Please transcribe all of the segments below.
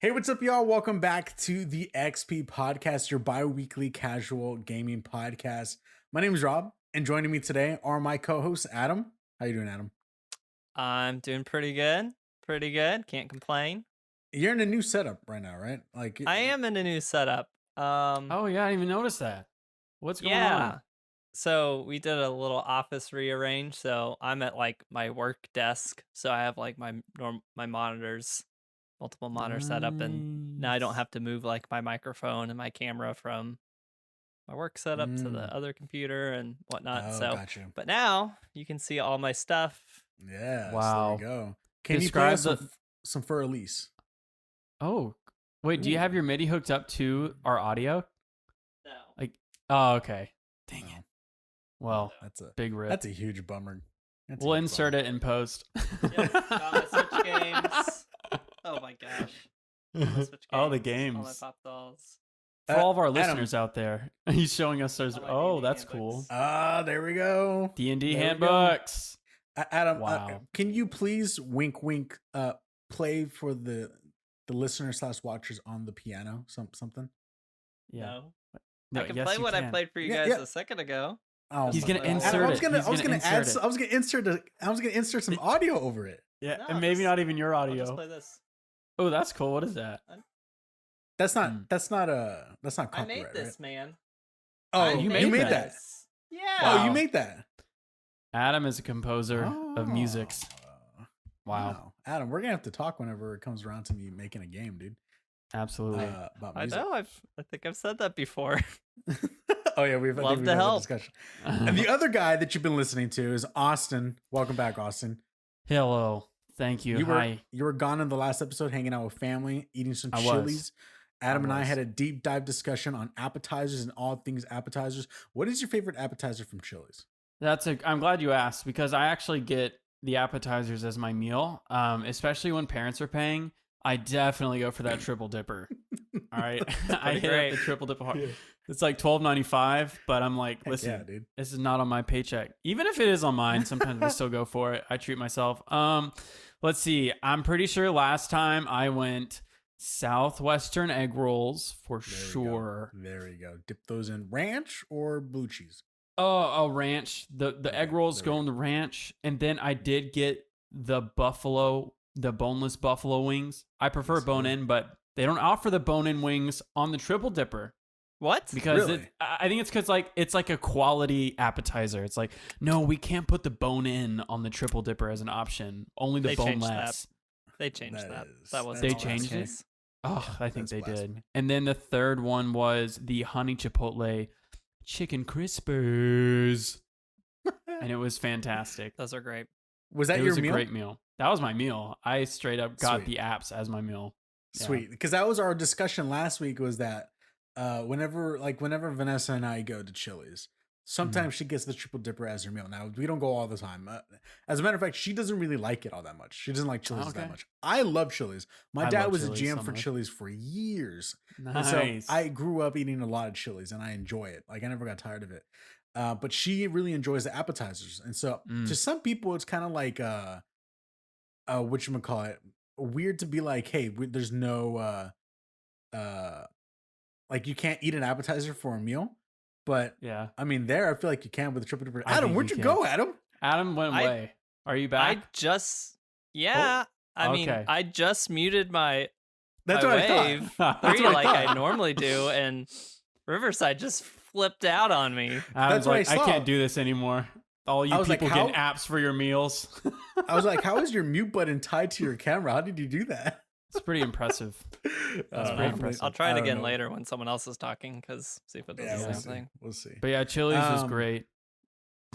Hey, what's up, y'all? Welcome back to the XP Podcast, your bi-weekly casual gaming podcast. My name is Rob, and joining me today are my co-hosts, Adam. How you doing, Adam? I'm doing pretty good. Pretty good. Can't complain. You're in a new setup right now, right? I am in a new setup. Oh yeah, I didn't even notice that. What's going yeah. on? So we did a little office rearrange. So I'm at like my work desk. So I have like my monitors, multiple monitors set up, and now I don't have to move like my microphone and my camera from my work setup to the other computer and whatnot. Oh, so, got you. but now you can see all my stuff. Yeah. Wow. There we go. Can Describe you play us some for Elise? Oh, wait. Do you have your MIDI hooked up to our audio? No. Like, oh, okay. Dang No. it. Well, That's a big rip. That's a huge bummer. We'll insert it in post. Yep, got my Switch games. Oh my gosh. My Switch games, Oh, the all my games. pop dolls. For all of our Adam. listeners out there, he's showing us those. All my Oh, D&D that's handbooks. cool. There we go. D&D There we go. handbooks. Adam, Wow. can you please wink, play for the listeners / watchers on the piano, something? Yeah. No. I can yes, play you what I can. played for you Yeah, guys yeah. a second ago. Oh, He's my gonna God. insert Adam, it. He's I was gonna insert some audio over it. Yeah, No, and maybe just- not even your I'll just audio. play this. Oh, that's cool. What is that? That's not I copyright, made this, right? man. Oh, I you you made made that. this. Yeah. Oh, Wow. you made that. Adam is a composer of musics. Oh, Wow. Adam, we're gonna have to talk whenever it comes around to me making a game, dude. Absolutely. About I music. know. I think I've said that before. Oh yeah, we've Love had to that help. discussion. And the other guy that you've been listening to is Austin. Welcome back, Austin. Hello. Thank you. Hi. You were gone in the last episode, hanging out with family, eating some I was. chilies. Adam and I was. had a deep dive discussion on appetizers and all things appetizers. What is your favorite appetizer from Chili's? I'm glad you asked because I actually get the appetizers as my meal. Especially when parents are paying. I definitely go for that triple dipper. All right. I hit great. up the triple dipper hard. Yeah. It's like $12.95, but I'm like, Heck listen, yeah, dude. this is not on my paycheck. Even if it is on mine, sometimes I still go for it. I treat myself. Let's see. I'm pretty sure last time I went Southwestern egg rolls for sure. There you go. Dip those in ranch or blue cheese. Oh, ranch. The egg rolls there go we in the ranch, and then I did get the boneless buffalo wings. I prefer Yes, bone sir. in, but they don't offer the bone in wings on the triple dipper. What? Because Really? I think it's because it's like a quality appetizer. It's like, no, we can't put the bone in on the triple dipper as an option. Only the They changed boneless. They changed That that. is- That wasn't They all changed that it? case. Oh, I think that's they blasphemy. did. And then the third one was the honey chipotle chicken crispers, and it was fantastic. Those are great. Was that It your was a meal? great meal. That was my meal. I straight up got Sweet. the apps as my meal. Yeah. Sweet, because that was our discussion last week. Was that whenever Vanessa and I go to Chili's, sometimes she gets the triple dipper as her meal. Now we don't go all the time. As a matter of fact, she doesn't really like it all that much. She doesn't like Chili's Okay. that much. I love Chili's. My I dad love was a Chili's GM so for much. Chili's for years. And Nice. so I grew up eating a lot of Chili's, and I enjoy it. Like I never got tired of it. But she really enjoys the appetizers, and so to some people, it's kind of like whatchamacallit, weird to be like, hey, there's no like you can't eat an appetizer for a meal. But yeah. I mean, I feel like you can with the triple dipper. I Adam, think where'd you you can. go, Adam? Adam went I- away. Are you back? I mean, okay. I just muted my That's my what I wave thought. That's three what I like thought. I normally do, and Riverside just flipped out on me. Adam's That's what like, I I saw. can't do this anymore. All you I was like, people how- getting apps for your meals. I was like, how is your mute button tied to your camera? How did you do that? It's pretty impressive. That's pretty impressive. I'll try I it don't again know. later when someone else is talking, because see if it does Yeah, the we'll same see. thing. We'll see. But yeah, Chili's was Um, great.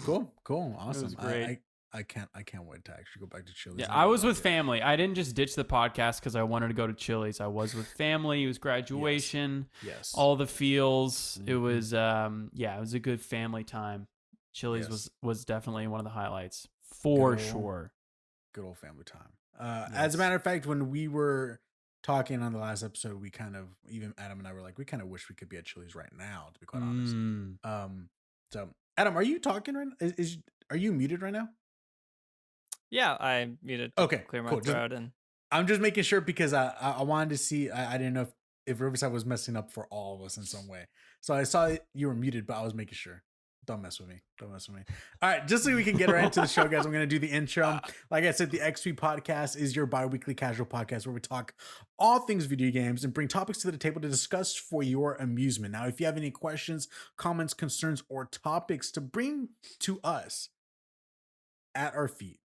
Cool, awesome. great. I can't wait to actually go back to Chili's. Yeah, I was with family. I didn't just ditch the podcast because I wanted to go to Chili's. I was with family. It was graduation. Yes. All the feels. It Mhm. was it was a good family time. Chili's Yes. was definitely one of the highlights for Good old- sure. Good old family time. As a matter of fact, when we were talking on the last episode, we kind of, even Adam and I were like, we kind of wish we could be at Chili's right now, to be quite honest. So Adam, are you talking right now? Are you muted right now? Yeah, I muted to Okay, clear my cool. throat, and I'm just making sure because I wanted to see. I didn't know if Riverside was messing up for all of us in some way. So I saw you were muted, but I was making sure. Don't mess with me. Don't mess with me. All right, just so we can get right into the show, guys, I'm going to do the intro. Like I said, the XP podcast is your bi-weekly casual podcast where we talk all things video games and bring topics to the table to discuss for your amusement. Now, if you have any questions, comments, concerns, or topics to bring to us at our feet,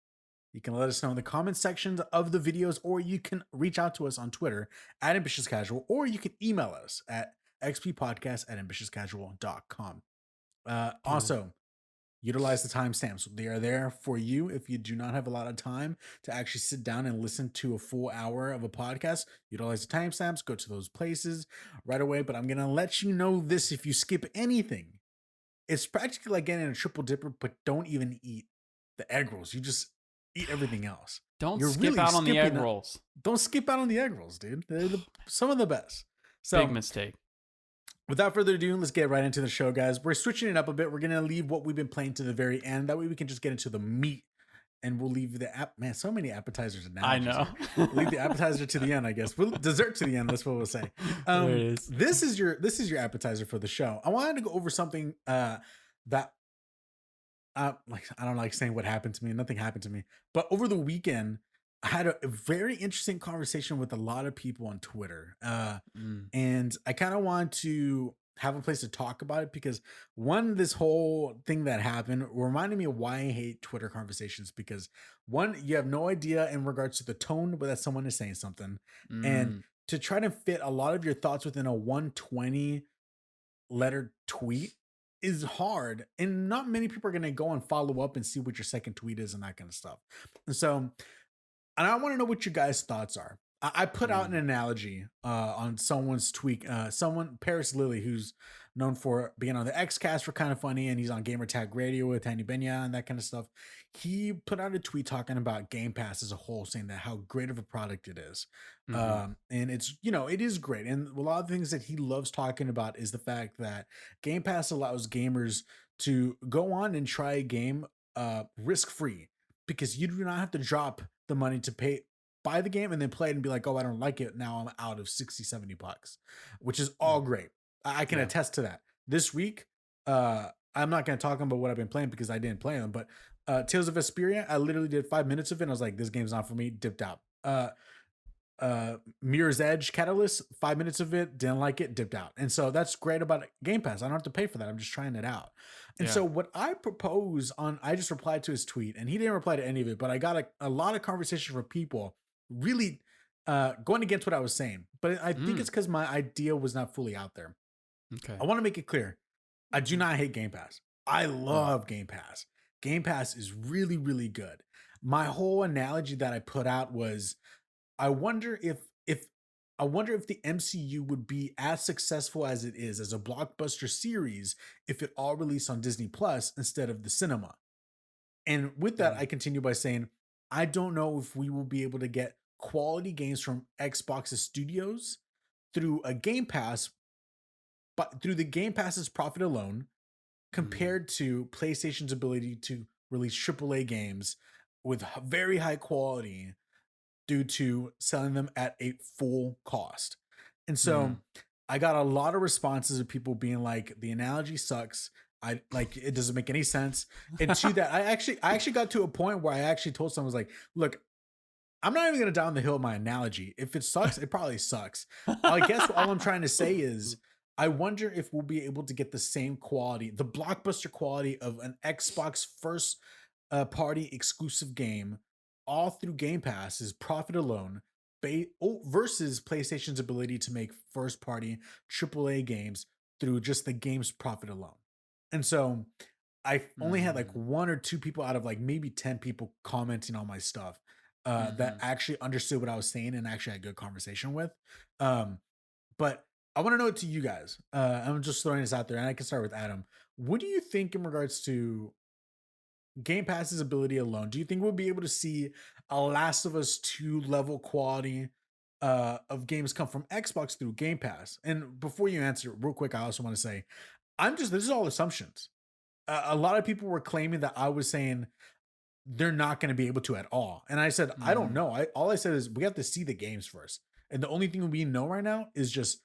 you can let us know in the comment sections of the videos, or you can reach out to us on Twitter at Ambitious Casual, or you can email us at xppodcast@ambitiouscasual.com. Also, utilize the timestamps. They are there for you if you do not have a lot of time to actually sit down and listen to a full hour of a podcast. Utilize the timestamps, go to those places right away. But I'm going to let you know this: if you skip anything, it's practically like getting a triple dipper, but don't even eat the egg rolls. You just eat everything else. Don't You're skip really out on the egg skipping rolls. Don't skip out on the egg rolls, dude. They're some of the best. So, Big mistake. without further ado, let's get right into the show, guys. We're switching it up a bit. We're going to leave what we've been playing to the very end. That way we can just get into the meat. And we'll leave the man, so many appetizers now. I know. We'll leave the appetizer to the end, I guess. We'll dessert to the end. That's what we'll say. There it is. This is your appetizer for the show. I wanted to go over something that like, I don't like saying what happened to me. Nothing happened to me. But over the weekend, I had a very interesting conversation with a lot of people on Twitter. And I kind of want to have a place to talk about it because one, this whole thing that happened reminded me of why I hate Twitter conversations, because one, you have no idea in regards to the tone that someone is saying something. And to try to fit a lot of your thoughts within a 120 letter tweet is hard. And not many people are going to go and follow up and see what your second tweet is and that kind of stuff. And I want to know what your guys' thoughts are. I put out an analogy on someone's tweet. Someone, Paris Lilly, who's known for being on the Xcast for Kind of Funny, and he's on Gamertag Radio with Tanya Benya and that kind of stuff. He put out a tweet talking about Game Pass as a whole, saying that how great of a product it is. And it's, it is great. And a lot of things that he loves talking about is the fact that Game Pass allows gamers to go on and try a game risk-free, because you do not have to drop the money to buy the game and then play it and be like, oh, I don't like it. Now I'm out of 60, 70 bucks, which is all great. I can attest to that. This week, I'm not going to talk about what I've been playing because I didn't play them, but Tales of Vesperia, I literally did 5 minutes of it. And I was like, this game's not for me, dipped out. Mirror's Edge Catalyst, 5 minutes of it, didn't like it, dipped out. And so that's great about Game Pass. I don't have to pay for that. I'm just trying it out. And so what I propose I just replied to his tweet, and he didn't reply to any of it, but I got a lot of conversation from people really going against what I was saying. But I think it's because my idea was not fully out there. Okay. I want to make it clear. I do not hate Game Pass. I love Game Pass. Game Pass is really, really good. My whole analogy that I put out was, I wonder if the MCU would be as successful as it is as a blockbuster series if it all released on Disney Plus instead of the cinema. And with that, I continue by saying, I don't know if we will be able to get quality games from Xbox's studios through a Game Pass, but through the Game Pass's profit alone, compared to PlayStation's ability to release AAA games with very high quality due to selling them at a full cost. And so I got a lot of responses of people being like, the analogy sucks. It doesn't make any sense. And to that, I actually got to a point where I actually told someone, I was like, look, I'm not even going to down the hill my analogy. If it sucks, it probably sucks. I guess all I'm trying to say is, I wonder if we'll be able to get the same quality, the blockbuster quality of an Xbox first party exclusive game, all through Game Pass's profit alone, versus PlayStation's ability to make first party AAA games through just the game's profit alone. And so I only had like 1 or 2 people out of like maybe 10 people commenting on my stuff that actually understood what I was saying and actually had a good conversation with. But I want to know it to you guys. I'm just throwing this out there, and I can start with Adam. What do you think in regards to Game Pass's ability alone? Do you think we'll be able to see a Last of Us 2 level quality of games come from Xbox through Game Pass? And before you answer, real quick, I also want to say, this is all assumptions. A lot of people were claiming that I was saying they're not going to be able to at all. And I said, I don't Mhm. know. All I said is we have to see the games first. And the only thing we know right now is just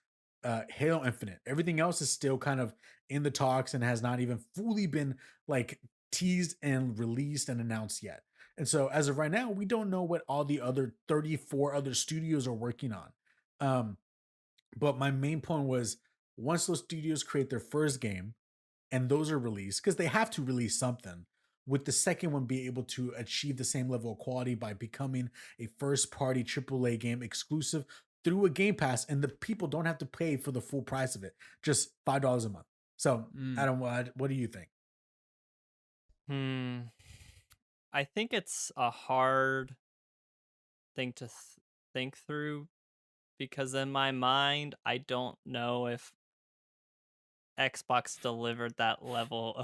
Halo Infinite. Everything else is still kind of in the talks and has not even fully been like teased and released and announced yet. And so as of right now, we don't know what all the other 34 other studios are working on. Um, but my main point was once those studios create their first game and those are released, because they have to release something, with the second one be able to achieve the same level of quality by becoming a first party AAA game exclusive through a Game Pass, and the people don't have to pay for the full price of it, just $5 a month. So, Mm. Adam, what do you think? Hmm. I think it's a hard thing to think through because in my mind, I don't know if Xbox delivered that level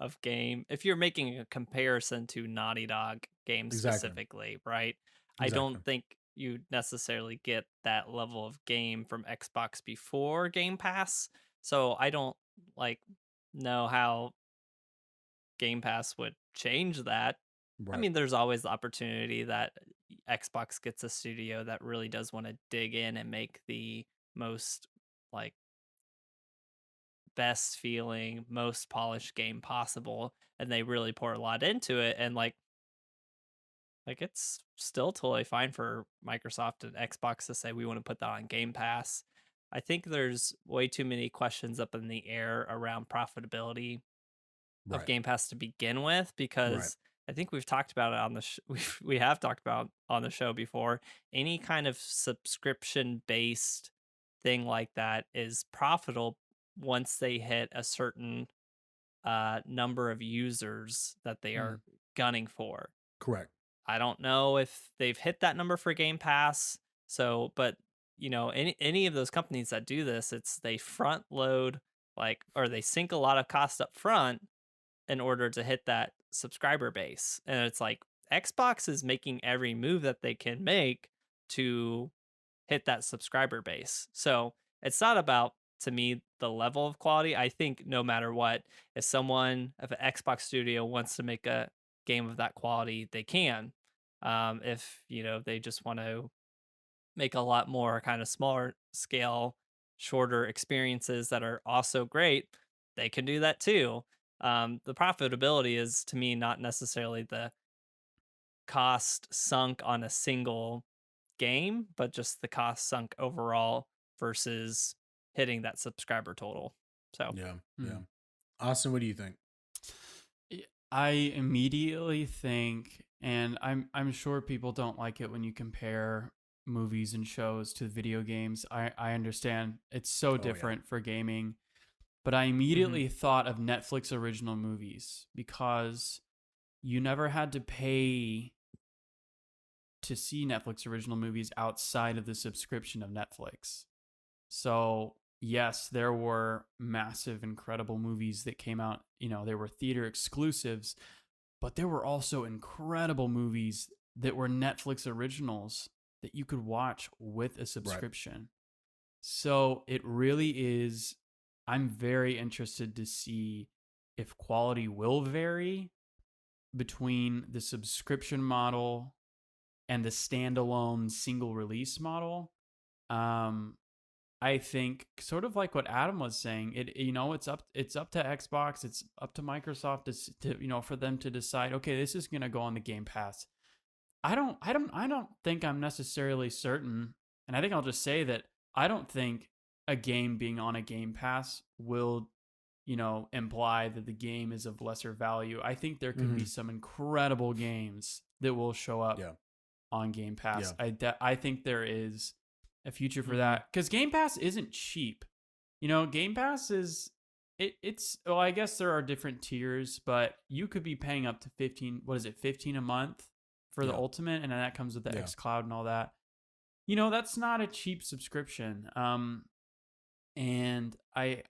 of game. If you're making a comparison to Naughty Dog games Exactly. specifically, right? I Exactly. don't think you necessarily get that level of game from Xbox before Game Pass. So I don't like know how Game Pass would change that. I Right. mean, there's always the opportunity that Xbox gets a studio that really does want to dig in and make the most like best feeling, most polished game possible, and they really pour a lot into it. And like it's still totally fine for Microsoft and Xbox to say we want to put that on Game Pass. I think there's way too many questions up in the air around profitability of Right. Game Pass to begin with Right. because I think we've talked about it on the we have talked about on the show before. Any kind of subscription based thing like that is profitable once they hit a certain number of users that they Mm. are gunning for. Correct. I don't know if they've hit that number for Game Pass. So, but any of those companies that do this, it's they front load or they sink a lot of cost up front in order to hit that subscriber base. And it's like Xbox is making every move that they can make to hit that subscriber base. So it's not about, to me, the level of quality. I think no matter what, if an Xbox studio wants to make a game of that quality, they can. If, they just want to make a lot more kind of smaller scale, shorter experiences that are also great, they can do that too. The profitability is to me not necessarily the cost sunk on a single game, but just the cost sunk overall versus hitting that subscriber total. So, Yeah. Yeah. Mm. Austin, what do you think? I immediately think, and I'm sure people don't like it when you compare movies and shows to video games. I understand it's so Oh, yeah. different for gaming, but I mhm, immediately thought of Netflix original movies because you never had to pay to see Netflix original movies outside of the subscription of Netflix. So, yes, there were massive, incredible movies that came out. They were theater exclusives, but there were also incredible movies that were Netflix originals that you could watch with a Right. subscription. So, it really is. I'm very interested to see if quality will vary between the subscription model and the standalone single release model. Um, I think sort of like what Adam was saying, it's up to Xbox, it's up to Microsoft to for them to decide, okay, this is going to go on the Game Pass. I don't think I'm necessarily certain, and I think I'll just say that I don't think a game being on a Game Pass will imply that the game is of lesser value. I think there could be Hmm. some incredible games that will show up Yeah. on Game Pass. Yeah. I think there is a future for mhm. that because Game Pass isn't cheap. Game Pass is it's well, I guess there are different tiers, but you could be paying up to 15. What is it, 15 a month for the Yeah. ultimate, and then that comes with the Yeah. X Cloud and all that. That's not a cheap subscription. And I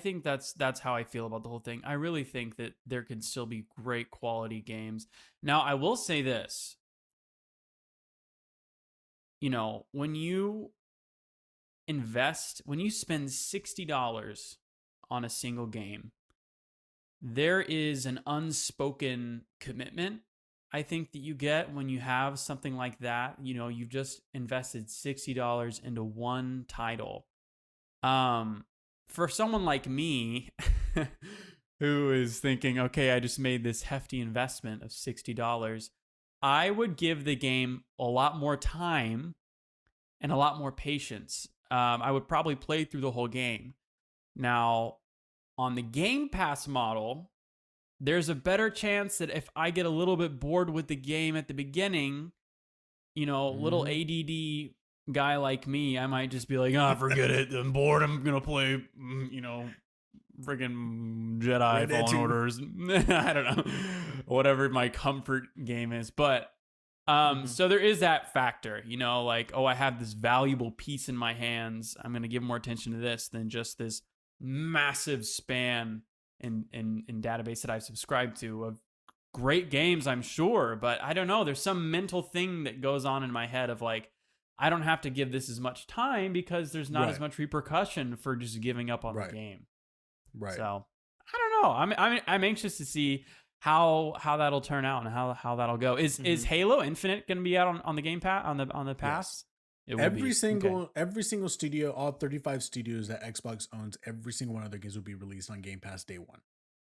think that's how I feel about the whole thing. I really think that there can still be great quality games. Now, I will say this, when you spend $60 on a single game, there is an unspoken commitment I think that you get when you have something like that. You've just invested $60 into one title. For someone like me who is thinking, okay, I just made this hefty investment of $60, I would give the game a lot more time and a lot more patience. I would probably play through the whole game. Now, on the Game Pass model, there's a better chance that if I get a little bit bored with the game at the beginning, little ADD guy like me, I might just be like, forget it. I'm bored. I'm going to play, friggin' Jedi Fallen Orders. I don't know. Whatever my comfort game is. But, so there is that factor, like, I have this valuable piece in my hands. I'm going to give more attention to this than just this massive span in database that I've subscribed to of great games, I'm sure, but I don't know. There's some mental thing that goes on in my head of like, I don't have to give this as much time because there's not as much repercussion for just giving up on the game. Right. So I don't know. I'm anxious to see how that'll turn out and how that'll go. Is Halo Infinite going to be out on the Game Pass on the pass? Yes. Every single studio, all 35 studios that Xbox owns, every single one of their games will be released on Game Pass day one.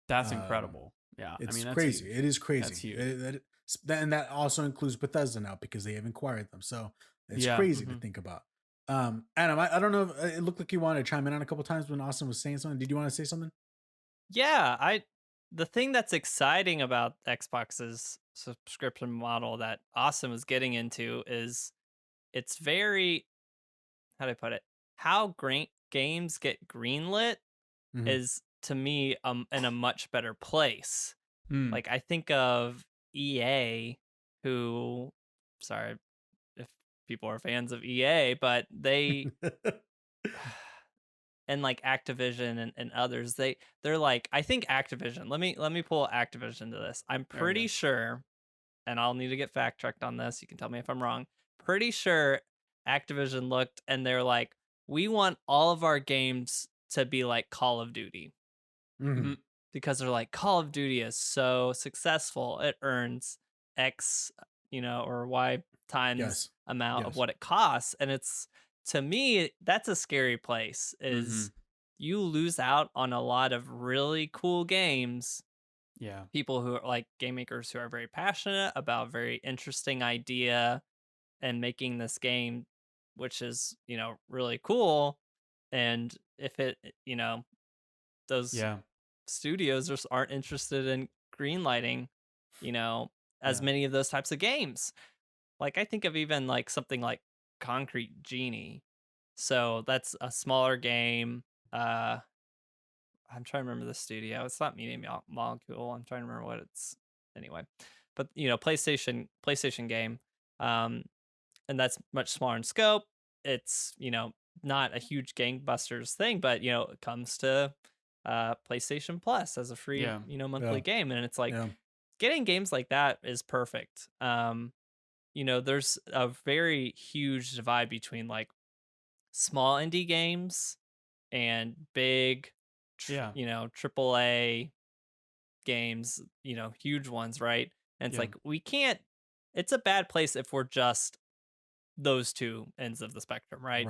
That's incredible. Yeah, it's that's crazy. huge. It is crazy. That's huge. And that also includes Bethesda now because they have acquired them. So it's crazy to think about. Adam, I don't know. It looked like you wanted to chime in on a couple times when Austin was saying something. Did you want to say something? Yeah, the thing that's exciting about Xbox's subscription model that Austin was getting into is it's very, how do I put it? How great games get greenlit is, to me, in a much better place. Like, I think of EA, who, sorry if people are fans of EA, but they, and like Activision and others, they're like, I think Activision, let me pull Activision to this. I'm pretty sure, and I'll need to get fact checked on this. You can tell me if I'm wrong. Pretty sure Activision looked and they're like, we want all of our games to be like Call of Duty. Because they're like, Call of Duty is so successful. It earns X, or Y times amount of what it costs. And it's, to me, that's a scary place, is you lose out on a lot of really cool games. Yeah. People who are like game makers who are very passionate about very interesting idea and making this game, which is, really cool. And if it, those studios just aren't interested in greenlighting, as many of those types of games. Like, I think of even like something like Concrete Genie. So that's a smaller game. I'm trying to remember the studio. It's not Media Molecule. I'm trying to remember what it's, anyway. But PlayStation game. And that's much smaller in scope. It's, not a huge gangbusters thing, but it comes to PlayStation Plus as a free monthly game, and it's like getting games like that is perfect. There's a very huge divide between like small indie games and big AAA games, huge ones, right? And it's like, it's a bad place if we're just those two ends of the spectrum, right?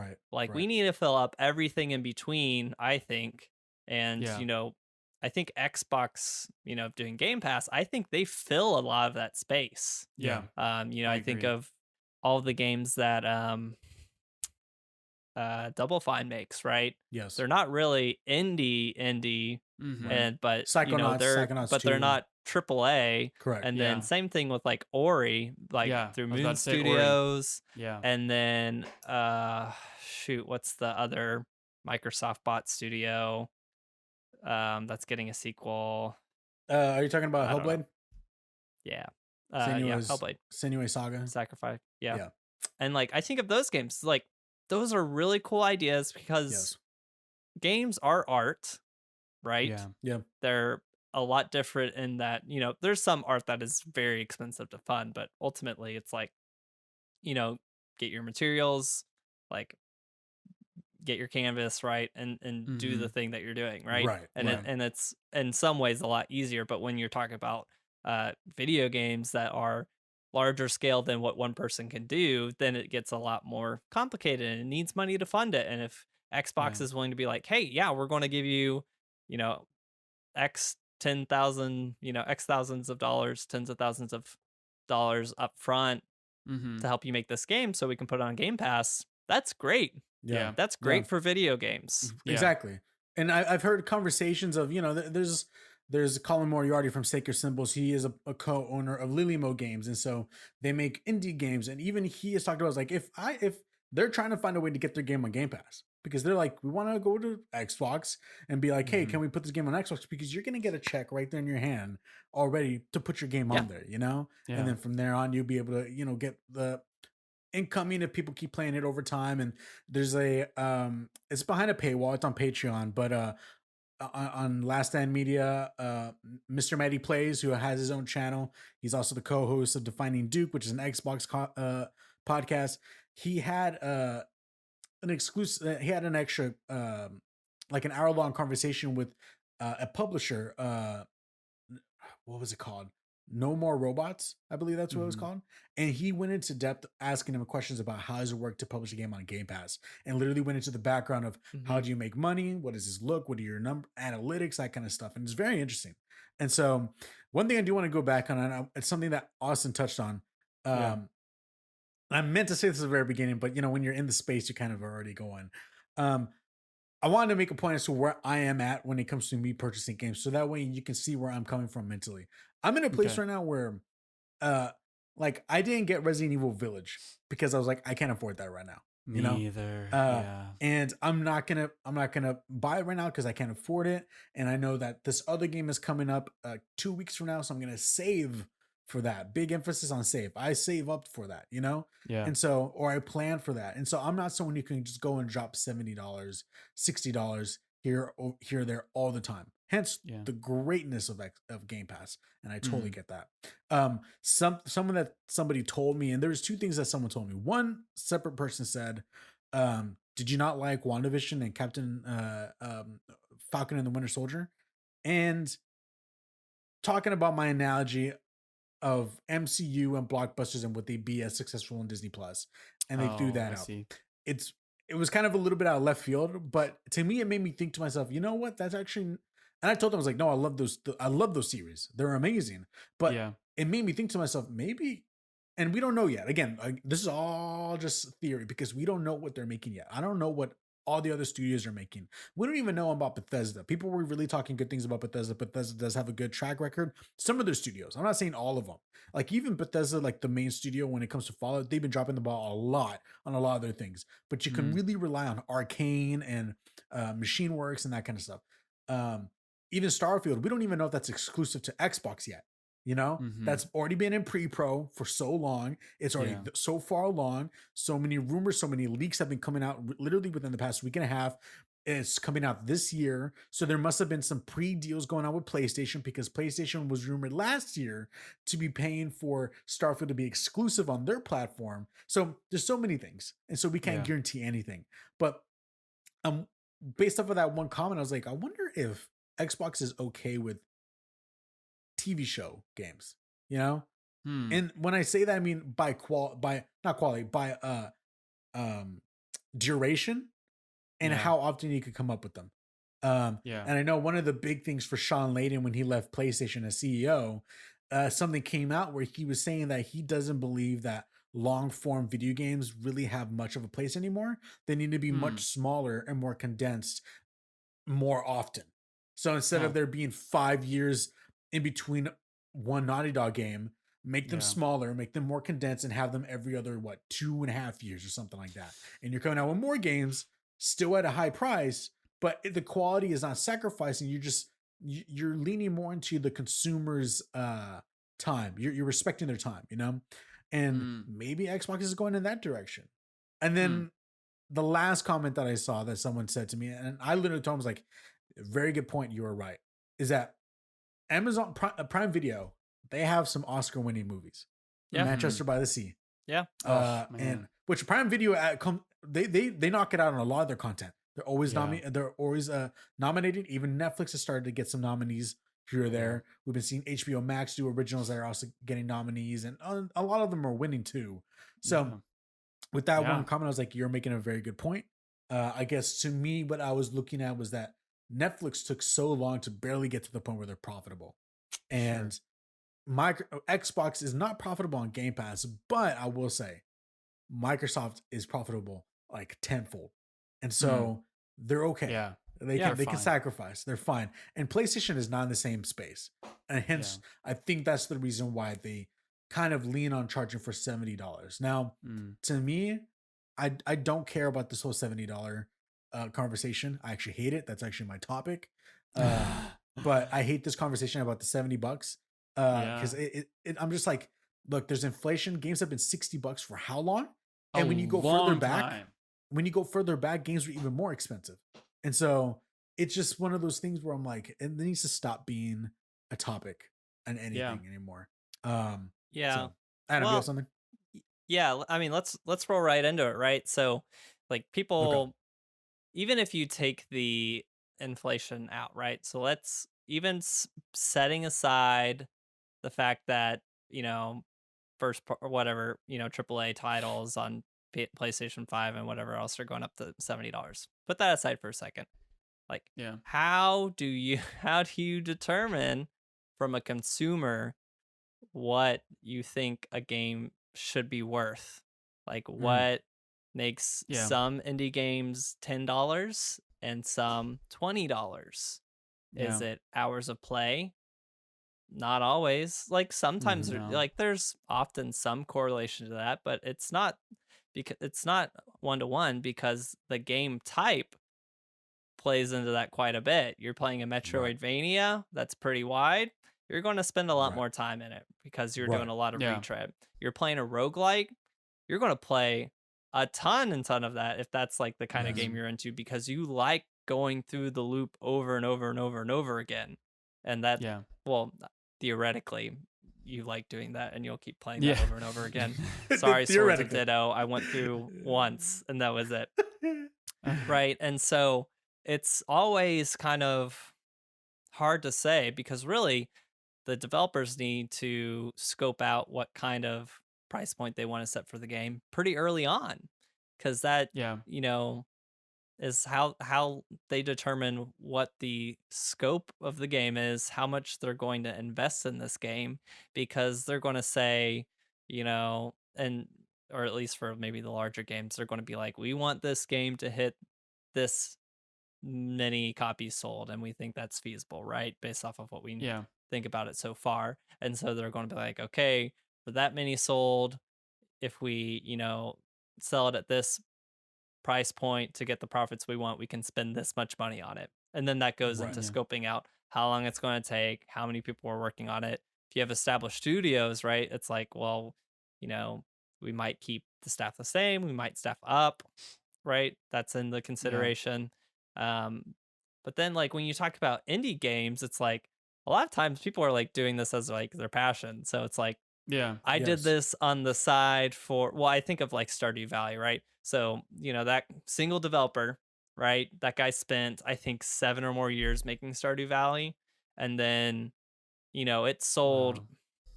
We need to fill up everything in between, I think. And I think Xbox, doing Game Pass, I think they fill a lot of that space. I think of all the games that Double Fine makes, right? Yes. They're not really indie, but Psychonauts they're not AAA. Correct. And then same thing with like Ori, through Moon Studios. And then what's the other Microsoft bought studio that's getting a sequel? Are you talking about Hellblade? Hellblade. Senua Saga. Sacrifice. Yeah. And like, I think of those games, like, those are really cool ideas because games are art, right? Yeah. They're a lot different in that, there's some art that is very expensive to fund, but ultimately it's like, get your materials, like get your canvas right and do the thing that you're doing, right? Right, And right. and it's in some ways a lot easier, but when you're talking about video games that are larger scale than what one person can do, then it gets a lot more complicated and it needs money to fund it. And if Xbox Yeah. is willing to be like, hey, yeah, we're going to give you, X 10,000, X thousands of dollars, tens of thousands of dollars up front Mm-hmm. to help you make this game so we can put it on Game Pass. That's great. Yeah. That's Yeah. great for video games. Yeah. Exactly. And I've heard conversations of, there's Colin Moriarty from Sacred Symbols. He is a co-owner of Lilymo Games. And so they make indie games. And even he has talked about, like, if they're trying to find a way to get their game on Game Pass, because they're like, we want to go to Xbox and be like, hey, can we put this game on Xbox? Because you're going to get a check right there in your hand already to put your game on there, Yeah. And then from there on, you'll be able to, get the incoming if people keep playing it over time. And there's it's behind a paywall. It's on Patreon, but on Last Stand Media, Mr. Matty Plays, who has his own channel. He's also the co-host of Defining Duke, which is an Xbox podcast. He had an exclusive. He had an extra, like an hour-long conversation with a publisher. What was it called? No More Robots, I believe that's what it was called. And he went into depth asking him questions about how does it work to publish a game on Game Pass, and literally went into the background of how do you make money, what does this look, what are your number analytics, that kind of stuff. And it's very interesting. And so one thing I do want to go back on, and it's something that Austin touched on. I meant to say this at the very beginning, but when you're in the space, you kind of already going. I wanted to make a point as to where I am at when it comes to me purchasing games, so that way you can see where I'm coming from mentally. I'm in a place right now where, like, I didn't get Resident Evil Village because I was like, I can't afford that right now. Me either. And I'm not gonna buy it right now because I can't afford it. And I know that this other game is coming up 2 weeks from now, so I'm gonna save for that. Big emphasis on save. I save up for that, Yeah. And so, or I plan for that. And so I'm not someone who can just go and drop $70, $60 here, there all the time. Hence the greatness of Game Pass. And I totally get that. Somebody told me, and there's two things that someone told me. One separate person said, did you not like WandaVision and Captain Falcon and the Winter Soldier? And talking about my analogy of MCU and blockbusters and would they be as successful in Disney Plus, and they threw that out. It was kind of a little bit out of left field, but to me it made me think to myself, you know what, that's actually, and I told them, I was like, no, I love those series, they're amazing, but it made me think to myself, maybe, and we don't know yet, again, this is all just theory because we don't know what they're making yet. I don't know what all the other studios are making. We don't even know about Bethesda. People were really talking good things about Bethesda. Bethesda does have a good track record. Some of their studios, I'm not saying all of them. Like even Bethesda, like the main studio, when it comes to Fallout, they've been dropping the ball a lot on a lot of their things. But you can really rely on Arcane and Machine Works and that kind of stuff. Even Starfield, we don't even know if that's exclusive to Xbox yet. That's already been in pre-pro for so long. It's already so far along. So many rumors, so many leaks have been coming out literally within the past week and a half. It's coming out this year. So there must have been some pre-deals going on with PlayStation because PlayStation was rumored last year to be paying for Starfield to be exclusive on their platform. So there's so many things. And so we can't guarantee anything. But based off of that one comment, I was like, I wonder if Xbox is okay with TV show games, and when I say that, I mean by duration and how often you could come up with them. And I know one of the big things for Sean Layden when he left PlayStation as CEO, something came out where he was saying that he doesn't believe that long form video games really have much of a place anymore. They need to be much smaller and more condensed more often. So instead of there being 5 years in between one Naughty Dog game, make them smaller, make them more condensed, and have them every other 2.5 years or something like that. And you're coming out with more games still at a high price, but the quality is not sacrificing. You're leaning more into the consumer's time. You're respecting their time, and maybe Xbox is going in that direction. And then the last comment that I saw that someone said to me, and I literally told him, was like, very good point, you were right, is that Amazon Prime Video, they have some Oscar-winning movies. Manchester by the Sea. Yeah. And which Prime Video they knock it out on a lot of their content. They're always Yeah. they're always nominated. Even Netflix has started to get some nominees here or there. We've been seeing HBO Max do originals that are also getting nominees, and a lot of them are winning too. So with that one comment, I was like, you're making a very good point. I guess to me, what I was looking at was that Netflix took so long to barely get to the point where they're profitable, and Xbox is not profitable on Game Pass, but I will say Microsoft is profitable like tenfold, and so they're okay. Yeah. They can sacrifice. They're fine, and PlayStation is not in the same space, and hence I think that's the reason why they kind of lean on charging for $70. Now, to me, I don't care about this whole $70 conversation. I actually hate it. That's actually my topic. But I hate this conversation about the $70 because I'm just like, look, there's inflation. Games have been $60 for how long? And when you go further back, games were even more expensive. And so it's just one of those things where I'm like, it needs to stop being a topic on anything anymore. So, Adam, you have something? Yeah, I mean, let's roll right into it, right? So, like, people, even if you take the inflation out, right? So let's even setting aside the fact that, you know, or whatever, you know, AAA titles on PlayStation 5 and whatever else are going up to $70. Put that aside for a second. Like, how do you determine from a consumer what you think a game should be worth? Like, what makes some indie games $10 and some $20? Is it hours of play? Not always. Like, sometimes like there's often some correlation to that, but it's not because it's not 1-to-1 because the game type plays into that quite a bit. You're playing a Metroidvania that's pretty wide. You're going to spend a lot more time in it because you're doing a lot of retread. You're playing a roguelike, you're going to play a ton of that if that's like the kind of game you're into, because you like going through the loop over and over and over and over again. And that, well, theoretically, you like doing that and you'll keep playing that over and over again. Sorry, Swords of Ditto. I went through once and that was it. Right. And so it's always kind of hard to say because really the developers need to scope out what kind of price point they want to set for the game pretty early on, because that, you know, is how they determine what the scope of the game is, how much they're going to invest in this game, because they're going to say, you know, and or at least for maybe the larger games, they're going to be like, we want this game to hit this many copies sold, and we think that's feasible, right? Based off of what we think about it so far. And so they're going to be like, okay, for that many sold, if we, you know, sell it at this price point to get the profits we want, we can spend this much money on it. And then that goes into scoping out how long it's going to take, how many people are working on it. If you have established studios, right, it's like, well, you know, we might keep the staff the same, we might staff up, right? That's in the consideration. But then like when you talk about indie games, it's like a lot of times people are like doing this as like their passion. So it's like, I did this on the side for, well, I think of like Stardew Valley, right? So, you know, that single developer, right? That guy spent, I think, 7 or more years making Stardew Valley. And then, you know, it sold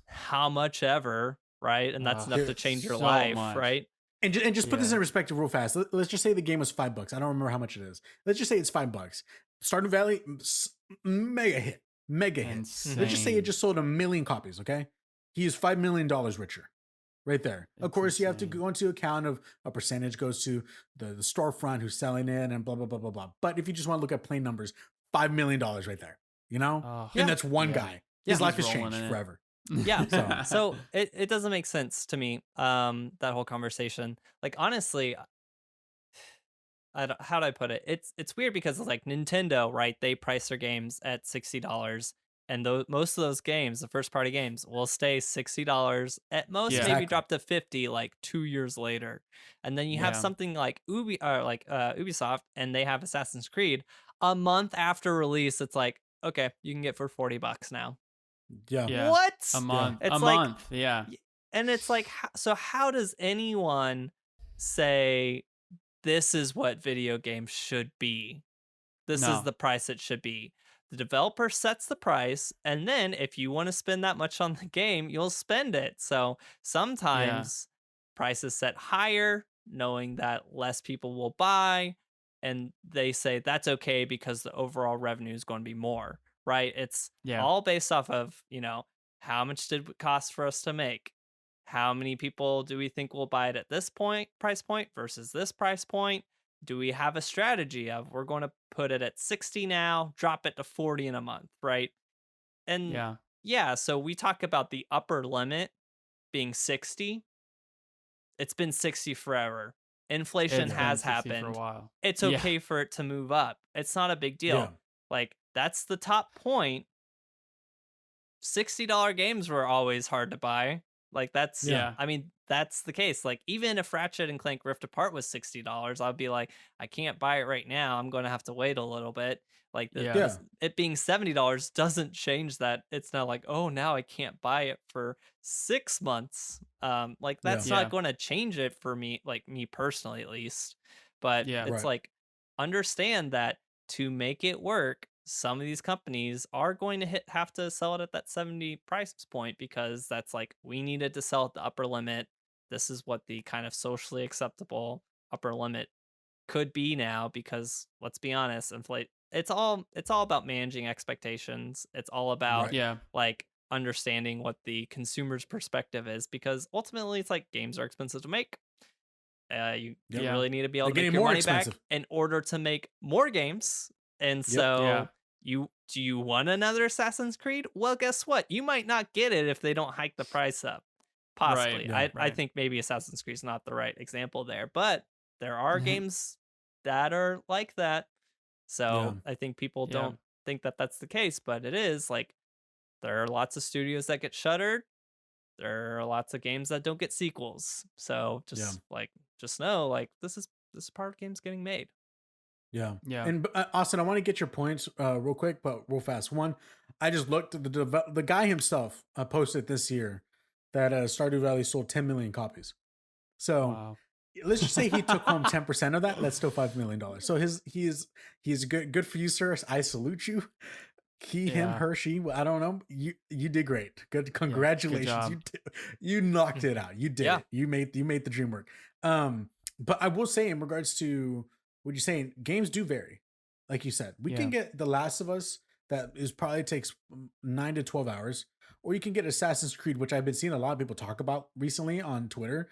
how much ever, right? And that's enough to change your life, right? And just put this in perspective real fast. Let's just say the game was $5. I don't remember how much it is. Let's just say it's $5. Stardew Valley, mega hit. Insane. Let's just say it just sold 1 million copies, okay? He is $5 million richer right there. Of course, you have to go into account of a percentage goes to the storefront who's selling it and blah, blah, blah, blah, blah. But if you just want to look at plain numbers, $5 million right there, you know? And that's one guy. His life has changed forever. So it doesn't make sense to me, that whole conversation. Like, honestly, how do I put it? It's weird because it's like Nintendo, right? They price their games at $60, and most of those games, the first party games, will stay $60 at most, maybe drop to $50 like 2 years later. And then you have something like Ubisoft, and they have Assassin's Creed a month after release. It's like, okay, you can get for $40 now. What? A month. It's a like, month. Yeah. And it's like, so how does anyone say this is what video games should be. This is No. the price it should be. The developer sets the price, and then if you want to spend that much on the game, you'll spend it. So sometimes prices set higher, knowing that less people will buy, and they say that's okay because the overall revenue is going to be more, right? It's Yeah. all based off of, how much did it cost for us to make? How many people do we think will buy it at this price point versus this price point? Do we have a strategy of we're going to put it at 60 now, drop it to 40 in a month, right? And Yeah. yeah, so we talk about the upper limit being 60. It's been 60 forever. Inflation It's been has 60 for a happened. while. It's Yeah. okay for it to move up. It's not a big deal. Yeah. Like, that's the top point. $60 games were always hard to buy. Like, that's, Yeah. I mean, that's the case. Like, even if Ratchet and Clank Rift Apart was $60, I'd be like, I can't buy it right now. I'm going to have to wait a little bit. Like, Yeah. Yeah. it being $70 doesn't change that. It's not like, oh, now I can't buy it for 6 months. Like, that's Yeah. not going to change it for me, like me personally, at least. But Yeah. it's Right. like, understand that to make it work, some of these companies are going to have to sell it at that 70 price point because that's like, we needed to sell at the upper limit. This is what the kind of socially acceptable upper limit could be now, because let's be honest, it's all about managing expectations. It's all about Right. Yeah. like understanding what the consumer's perspective is, because ultimately it's like games are expensive to make. You Yeah. really need to be able They're to make getting your more money expensive. back in order to make more games. And Yep. so Yeah. do you want another Assassin's Creed? Well, guess what? You might not get it if they don't hike the price up. Possibly. Yeah. I Right. think maybe Assassin's Creed is not the right example there, but there are games that are like that. So I think people Yeah. don't think that that's the case, but it is. Like, there are lots of studios that get shuttered. There are lots of games that don't get sequels. So just know, like, this is part of games getting made. Yeah. Yeah. And Austin, I want to get your points real quick, but real fast. One, I just looked at the guy himself posted this year that Stardew Valley sold 10 million copies. So Wow. let's just say he took home 10% of that. That's still $5 million. So he's good for you, sir. I salute you. He, him, Yeah. her, she. I don't know. You did great. Good. Congratulations. job. You knocked it out. You did Yeah. it. You made the dream work. But I will say, in regards to what you're saying, games do vary. Like you said, we can get The Last of Us that probably takes 9 to 12 hours, or you can get Assassin's Creed, which I've been seeing a lot of people talk about recently on Twitter,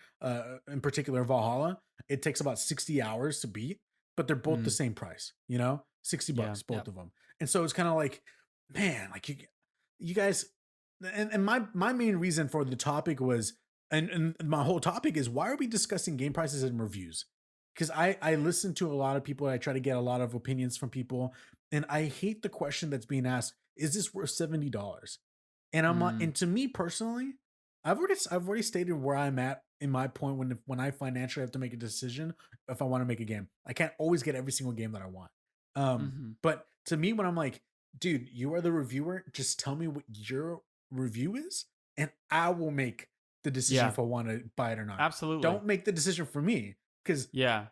in particular Valhalla. It takes about 60 hours to beat, but they're both the same price, $60 both of them. And so it's kind of like, man, like you guys, and my main reason for the topic was, and my whole topic is, why are we discussing game prices and reviews? Because I listen to a lot of people. I try to get a lot of opinions from people, and I hate the question that's being asked: is this worth $70? And I'm not, and to me personally, I've already stated where I'm at in my point when I financially have to make a decision if I want to make a game. I can't always get every single game that I want. But to me, when I'm like, dude, you are the reviewer, just tell me what your review is, and I will make the decision if I want to buy it or not. Absolutely. Don't make the decision for me, because Yeah.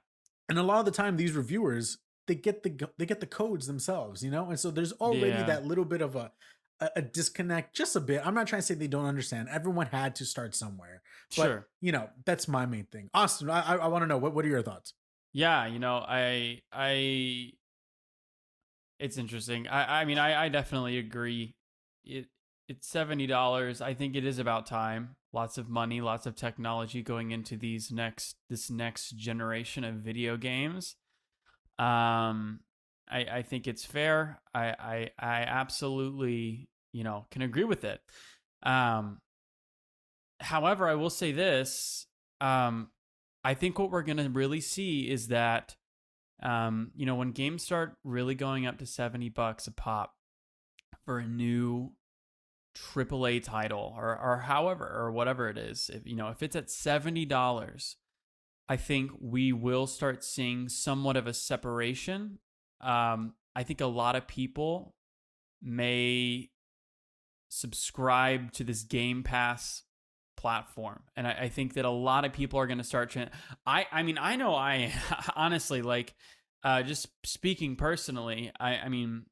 and a lot of the time these reviewers, they get the codes themselves, and so there's already that little bit of a disconnect, just a bit. I'm not trying to say they don't understand. Everyone had to start somewhere. But, Sure. That's my main thing. Austin, I want to know, what are your thoughts? Yeah, it's interesting. I mean, I definitely agree. It's $70. I think it is about time. Lots of money, lots of technology going into this next generation of video games. I think it's fair. I absolutely, can agree with it. However, I will say this. I think what we're going to really see is that, when games start really going up to $70 a pop for a new AAA title or however, or whatever it is, if it's at $70, I think we will start seeing somewhat of a separation. I think a lot of people may subscribe to this Game Pass platform. And I think that a lot of people are going to start. I mean, I know I honestly, like, just speaking personally, I mean,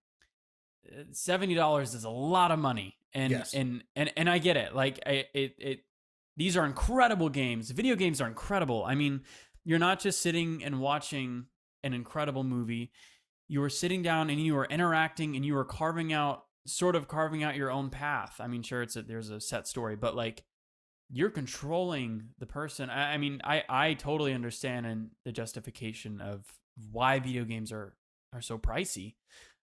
$70 is a lot of money. And, Yes. and I get it. Like, these are incredible games. Video games are incredible. I mean, you're not just sitting and watching an incredible movie. You are sitting down and you are interacting and you are carving out your own path. I mean, sure, there's a set story, but like, you're controlling the person. I mean, I totally understand and the justification of why video games are so pricey.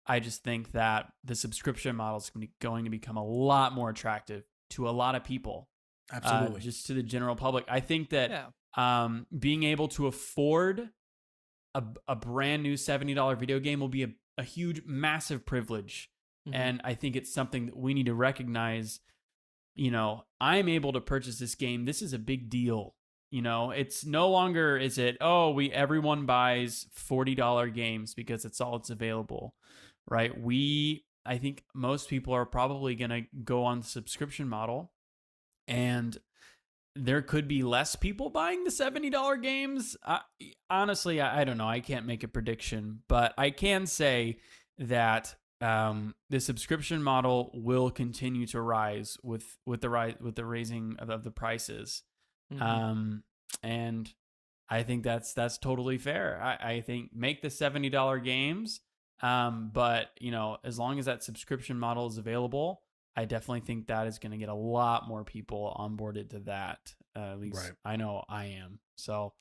I just think that the subscription model is going to become a lot more attractive to a lot of people. Absolutely. Just to the general public. I think that Yeah. being able to afford a brand new $70 video game will be a huge, massive privilege. Mhm. And I think it's something that we need to recognize. You know, I'm able to purchase this game. This is a big deal. You know, it's no longer is it, everyone buys $40 games because it's available, right? I think most people are probably going to go on the subscription model, and there could be less people buying the $70 games. Honestly, I don't know. I can't make a prediction, but I can say that the subscription model will continue to rise with the raising of the prices. Mhm. And I think that's totally fair. I think make the $70 games, but you know, as long as that subscription model is available, I definitely think that is going to get a lot more people onboarded to that. At least Right. I know I am. So,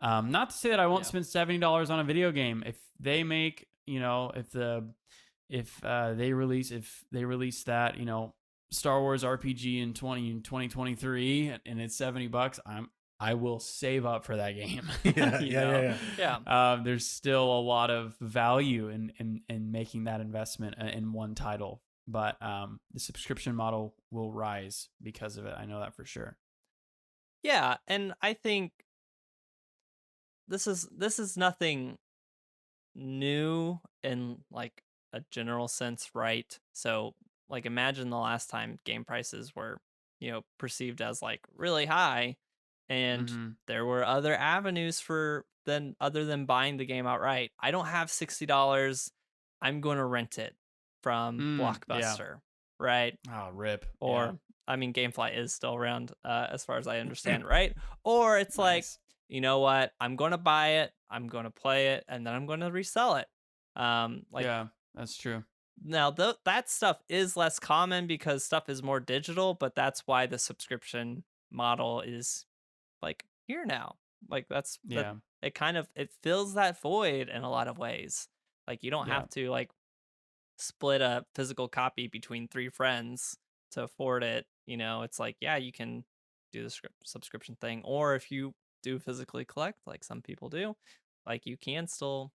not to say that I won't Yeah. spend $70 on a video game if they make, you know, if they release that, you know, Star Wars RPG in 2023 and it's $70, I will save up for that game. Yeah, You yeah, know? Yeah. There's still a lot of value in making that investment in one title, but the subscription model will rise because of it. I know that for sure. Yeah, and I think this is nothing new in like a general sense, right? So, like, imagine the last time game prices were, perceived as like really high, and Mm-hmm. there were other avenues for then other than buying the game outright. I don't have $60. I'm going to rent it from Yeah. Blockbuster, right? Oh, rip. Or Yeah. I mean, GameFly is still around, as far as I understand, right? Or it's like, Nice. you know what? I'm going to buy it, I'm going to play it, and then I'm going to resell it. Like, Yeah, that's true. now that stuff is less common because stuff is more digital, but that's why the subscription model is like here now. Like that Yeah. it fills that void in a lot of ways. Like, you don't Yeah. have to like split a physical copy between 3 friends to afford it. It's like, yeah, you can do the subscription thing, or if you do physically collect like some people do, like, you can still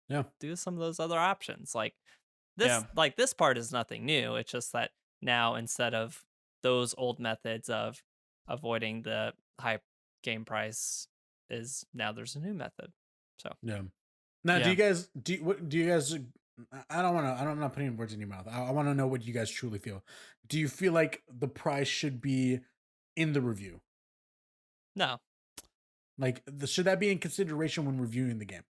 Yeah. do some of those other options. Like Yeah. this part is nothing new. It's just that now, instead of those old methods of avoiding the high game price, is now there's a new method. So Yeah. Now, Yeah. do you guys? I'm not putting words in your mouth. I want to know what you guys truly feel. Do you feel like the price should be in the review? no, Like, should that be in consideration when reviewing the game?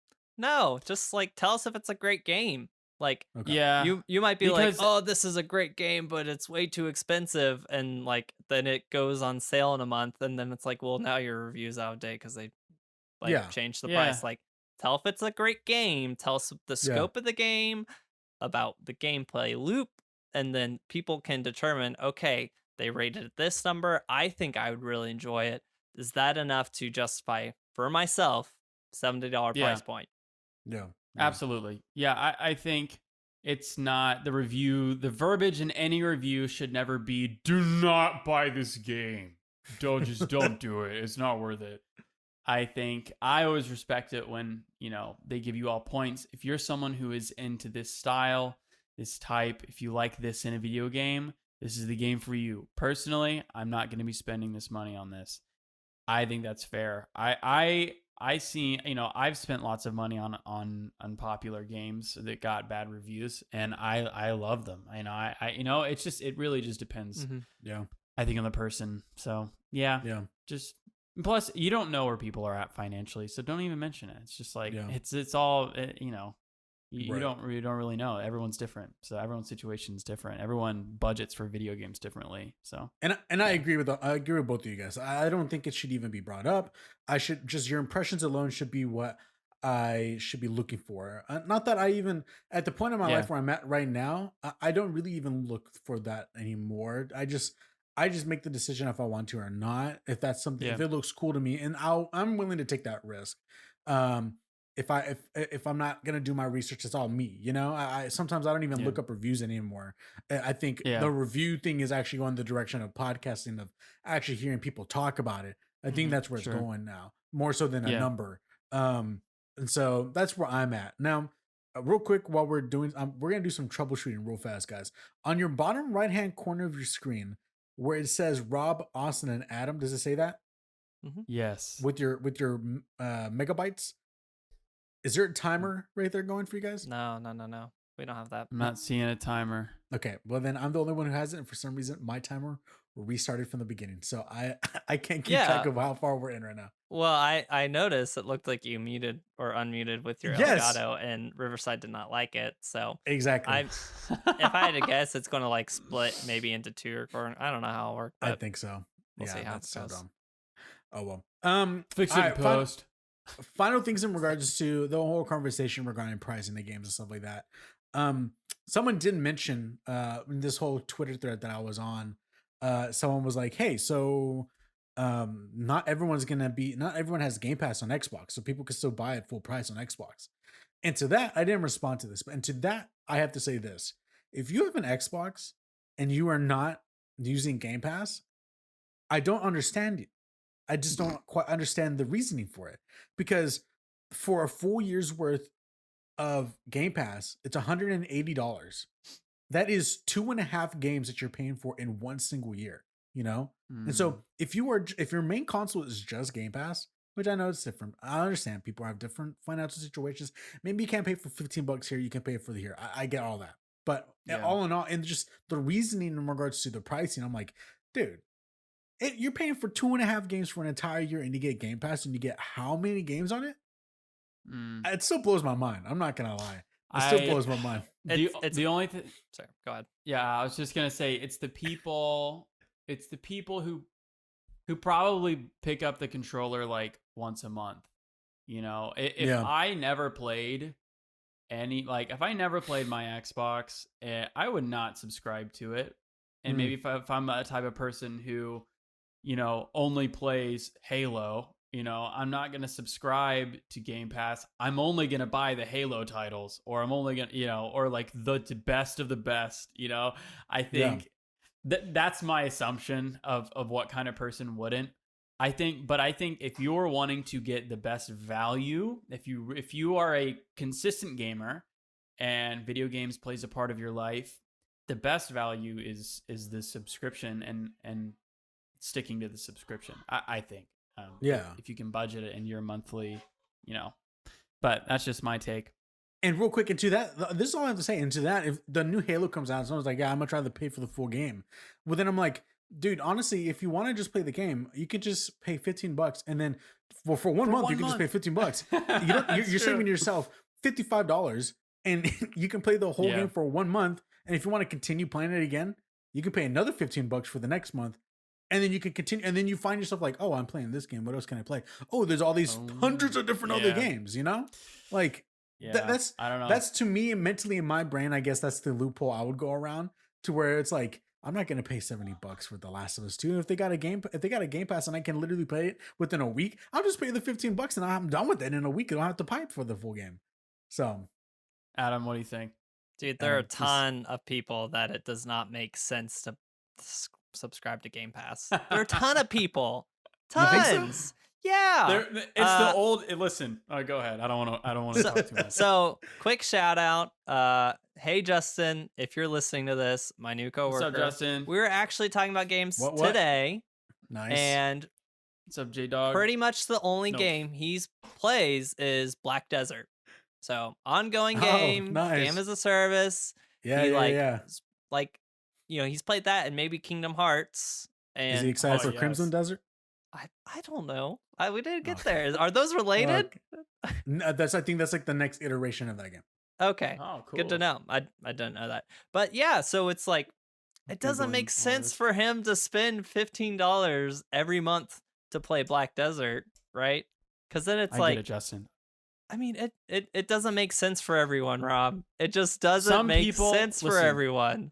just like tell us if it's a great game. Like, Okay. Yeah. you might be like, Because- oh, this is a great game, but it's way too expensive, and like then it goes on sale in a month, and then it's like, well, now your review's out of date because they like Yeah. changed the Yeah. price. Like, tell if it's a great game, tell us the scope of the game, about the gameplay loop, and then people can determine, okay, they rated it this number, I think I would really enjoy it. Is that enough to justify for myself $70 Yeah. price point? Yeah. Absolutely. Yeah, I think it's not the verbiage in any review should never be, do not buy this game. Don't do it. It's not worth it. I think I always respect it when, they give you all points. If you're someone who is into this style, this type, if you like this in a video game, this is the game for you. Personally, I'm not going to be spending this money on this. I think that's fair. I see, I've spent lots of money on unpopular games that got bad reviews, and I love them. It's just, it really just depends. Mm-hmm. Yeah. I think on the person. So Yeah. Yeah. Just plus, you don't know where people are at financially, so don't even mention it. It's just like Yeah. it's all you know. You Right. don't really know. Everyone's different, so everyone's situation is different. Everyone budgets for video games differently. So And I agree with both of you guys. I don't think it should even be brought up. I should just your impressions alone should be what I should be looking for. Not that I even at the point in my Yeah. life where I'm at right now, I don't really even look for that anymore. I just make the decision if I want to or not. If that's something, if Yeah. it looks cool to me, and I'm willing to take that risk. If I'm not gonna do my research, it's all me. You know, I sometimes I don't even Yeah. look up reviews anymore. I think Yeah. the review thing is actually going the direction of podcasting, of actually hearing people talk about it. I think that's where it's Sure. going now, more so than a Yeah. number. And so that's where I'm at now. Real quick, while we're doing, we're gonna do some troubleshooting real fast, guys. On your bottom right hand corner of your screen, where it says Rob, Austin, and Adam, does it say that Yes. with your megabytes? Is there a timer right there going for you guys? No. We don't have that. I'm not seeing a timer. Okay, well then I'm the only one who has it, and for some reason my timer restarted from the beginning, so I can't keep track Yeah. of how far we're in right now. Well, I noticed it looked like you muted or unmuted with your Yes. Elgato, and Riverside did not like it. So Exactly. if I had to guess, it's going to like split maybe into two recording. I don't know how it worked, I but think so. we'll see how that's it so goes. dumb. Oh well. Fix it all in right, post. Final things in regards to the whole conversation regarding pricing the games and stuff like that. Someone did mention in this whole Twitter thread that I was on, someone was like, hey, so not everyone has Game Pass on Xbox, so people can still buy it full price on Xbox. And to that, I didn't respond to this, and to that I have to say this: if you have an Xbox and you are not using Game Pass, I don't understand it. I just don't quite understand the reasoning for it, because for a full year's worth of Game Pass, it's $180. That is 2.5 games that you're paying for in one single year, you know? And so if your main console is just Game Pass, which I know it's different. I understand people have different financial situations. Maybe you can't pay for $15 here, you can pay for the here. I get all that. But all in all, and just the reasoning in regards to the pricing, I'm like, dude, you're paying for 2.5 games for an entire year, and you get Game Pass, and you get how many games on it? It still blows my mind. I'm not gonna lie. It still blows my mind. The only thing. Sorry, go ahead. Yeah, I was just gonna say it's the people. It's the people who probably pick up the controller like once a month. You know, if I never played if I never played my Xbox, I would not subscribe to it. And maybe if I'm a type of person who, you know, only plays Halo, you know, I'm not going to subscribe to Game Pass. I'm only going to buy the Halo titles, or I'm only going to, you know, or like the best of the best, you know. I think that's my assumption of what kind of person wouldn't. I think if you're wanting to get the best value, if you are a consistent gamer and video games plays a part of your life, the best value is the subscription and sticking to the subscription. I think. If you can budget it in your monthly, you know. But that's just my take. And real quick, into that, this is all I have to say. Into that, if the new Halo comes out, someone's like, "Yeah, I'm gonna try to pay for the full game." Well, then I'm like, dude, honestly, if you want to just play the game, you could just pay $15, and then for one month, you can just pay $15. You're saving yourself $55, and you can play the whole game for 1 month. And if you want to continue playing it again, you can pay another $15 for the next month. And then you can continue, and then you find yourself like, oh, I'm playing this game. What else can I play? Oh, there's all these hundreds of different other games, you know? Like, that's, I don't know. That's, to me, mentally in my brain, I guess that's the loophole I would go around, to where it's like, I'm not going to pay $70 for The Last of Us 2. If they got a game pass and I can literally play it within a week, I'll just pay the $15 and I'm done with it in a week. I don't have to pipe for the full game. So, Adam, what do you think? Dude, there are a ton of people that it does not make sense to subscribe to Game Pass. There are a ton of people. Tons. Yeah. It's the old. Listen. Go ahead. I don't want to talk too much. So, quick shout out. Hey, Justin, if you're listening to this, my new coworker. What's up, Justin? We were actually talking about games today. Nice. And what's up, J-Dog? Pretty much the only game he plays is Black Desert. So, ongoing game, game as a service. Yeah, Like, you know, he's played that and maybe Kingdom Hearts. And Is he excited Oh, for Crimson yes. Desert? I don't know. We didn't get Okay. there. Are those related? No, I think that's like the next iteration of that game. Okay. Oh, cool. Good to know. I didn't know that. But yeah, so it's like it doesn't Googling make all sense this. for him to spend $15 every month to play Black Desert, right? Because then it's I like, get it, Justin. I mean, it doesn't make sense for everyone, Rob. It just doesn't Some make people- sense for listen. everyone.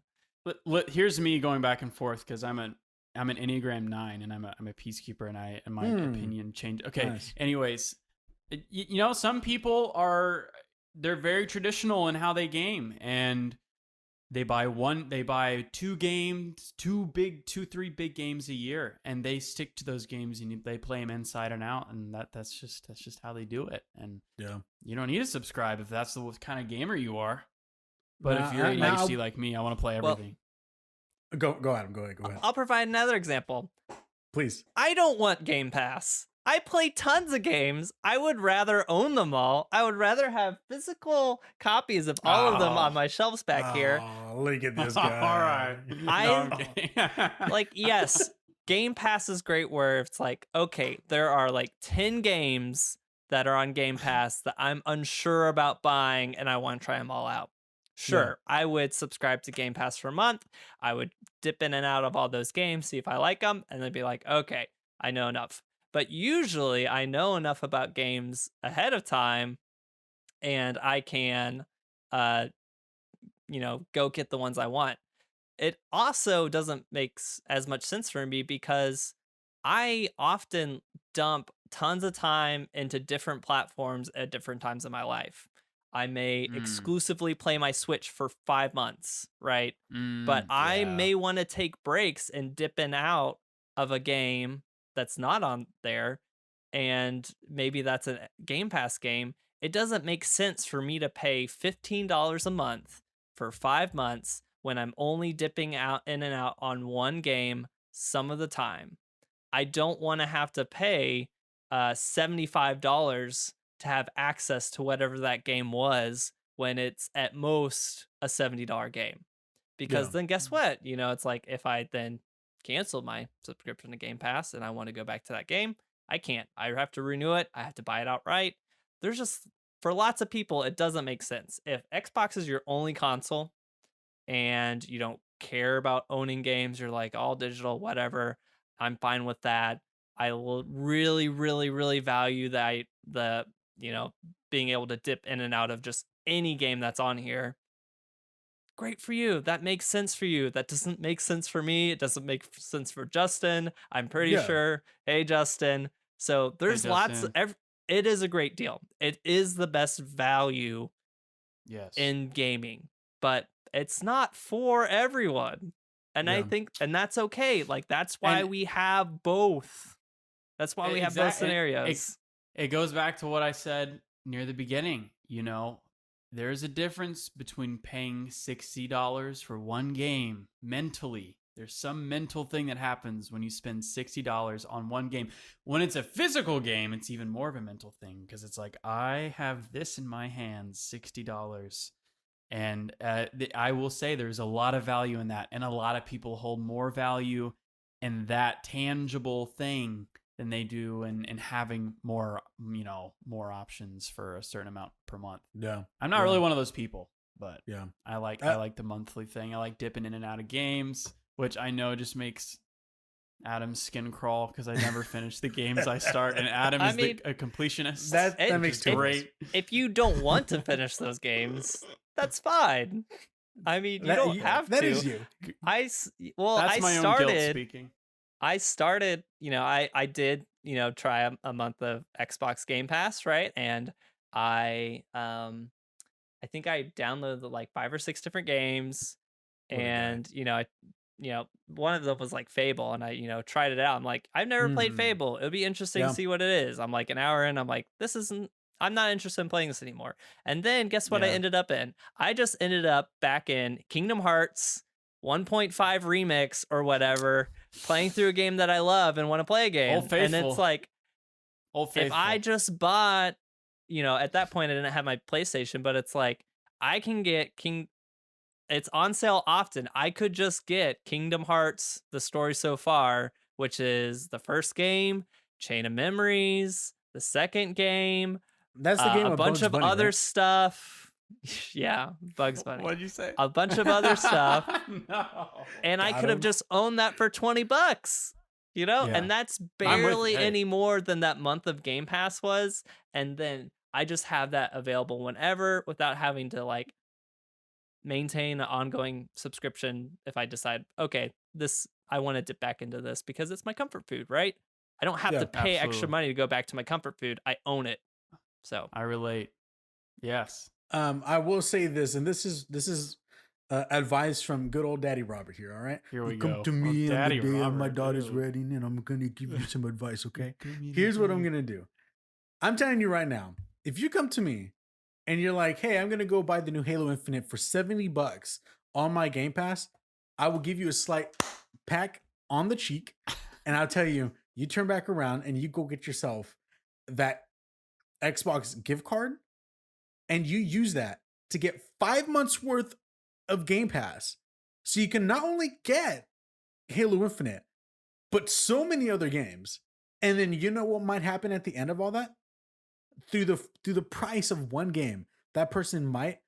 Here's me going back and forth because I'm an Enneagram 9 and I'm a peacekeeper and my opinion changed. Okay. Nice. Anyways, you know, some people they're very traditional in how they game, and they buy 3 big games a year, and they stick to those games and they play them inside and out, and that's just how they do it. And Yeah. you don't need to subscribe if that's the kind of gamer you are. But Now- if you're now- ADHD like me, I want to play Well, everything. Go Adam. Go ahead. I'll provide another example. Please. I don't want Game Pass. I play tons of games. I would rather own them all. I would rather have physical copies of all of them on my shelves back here. Oh, look at this guy. All right. I'm kidding. Like, yes, Game Pass is great where it's like, okay, there are like 10 games that are on Game Pass that I'm unsure about buying and I want to try them all out. Sure, I would subscribe to Game Pass for a month. I would dip in and out of all those games, see if I like them, and then be like, okay, I know enough. But usually I know enough about games ahead of time and I can, go get the ones I want. It also doesn't make as much sense for me because I often dump tons of time into different platforms at different times in my life. I may exclusively play my Switch for 5 months, right? But I may want to take breaks and dip in out of a game that's not on there, and maybe that's a Game Pass game. It doesn't make sense for me to pay $15 a month for 5 months when I'm only dipping out in and out on one game some of the time. I don't want to have to pay $75 to have access to whatever that game was when it's at most a $70 game. Because then guess what? It's like if I then cancel my subscription to Game Pass and I want to go back to that game, I can't. I have to renew it. I have to buy it outright. There's just, for lots of people, it doesn't make sense. If Xbox is your only console and you don't care about owning games, you're like all digital, whatever, I'm fine with that. I will really, really, really value the being able to dip in and out of just any game that's on here. Great for you. That makes sense for you. That doesn't make sense for me. It doesn't make sense for Justin. I'm pretty sure. Hey, Justin. So there's lots. It is a great deal. It is the best value in gaming, but it's not for everyone. And I think, and that's okay. Like, that's why we have both. That's why we have both scenarios. It goes back to what I said near the beginning. There's a difference between paying $60 for one game mentally. There's some mental thing that happens when you spend $60 on one game. When it's a physical game, it's even more of a mental thing because it's like, I have this in my hands, $60. And I will say there's a lot of value in that. And a lot of people hold more value in that tangible thing than they do in having more options for a certain amount per month. Yeah. I'm not really one of those people, but yeah, I like the monthly thing. I like dipping in and out of games, which I know just makes Adam's skin crawl because I never finish the games I start, and Adam is a completionist. That makes great. If you don't want to finish those games, that's fine. I mean, you don't have to. That is you. That's my own guilt speaking. I started, I did, try a month of Xbox Game Pass, right? And I think I downloaded like 5 or 6 different games, and one of them was like Fable, and I tried it out. I'm like, I've never played Fable. It would be interesting to see what it is. I'm like an hour in. I'm like, I'm not interested in playing this anymore. And then guess what I ended up in? I just ended up back in Kingdom Hearts 1.5 remix or whatever, playing through a game that I love and want to play a game. And it's like, if I just bought, at that point I didn't have my PlayStation, but it's like I can get it's on sale often. I could just get Kingdom Hearts, the story so far, which is the first game, Chain of Memories, the second game, That's the game a with bunch Bugs of Bunny, other right? stuff. Yeah, Bugs Bunny. What'd you say? A bunch of other stuff. No. And I Got could have him. just owned that for $20, you know? Yeah. And that's with barely you. Hey. any more than that month of Game Pass was. And then I just have that available whenever without having to like maintain an ongoing subscription if I decide, okay, this I want to dip back into this because it's my comfort food, right? I don't have Yeah, to pay extra absolutely. money to go back to my comfort food. I own it. So I relate. Yes. I will say this, and this is advice from good old Daddy Robert here. All right, Here we You come go. to Oh, me on Daddy the day of my Robert, daughter's ew. wedding, and I'm gonna give you some advice. Okay, Give me the here's what I'm dream. gonna do. I'm telling you right now. If you come to me and you're like, "Hey, I'm gonna go buy the new Halo Infinite for $70 on my Game Pass," I will give you a slight pack on the cheek, and I'll tell you, you turn back around and you go get yourself that Xbox gift card, and you use that to get 5 months worth of Game Pass. So you can not only get Halo Infinite, but so many other games. And then you know what might happen at the end of all that? Through the price of one game, that person might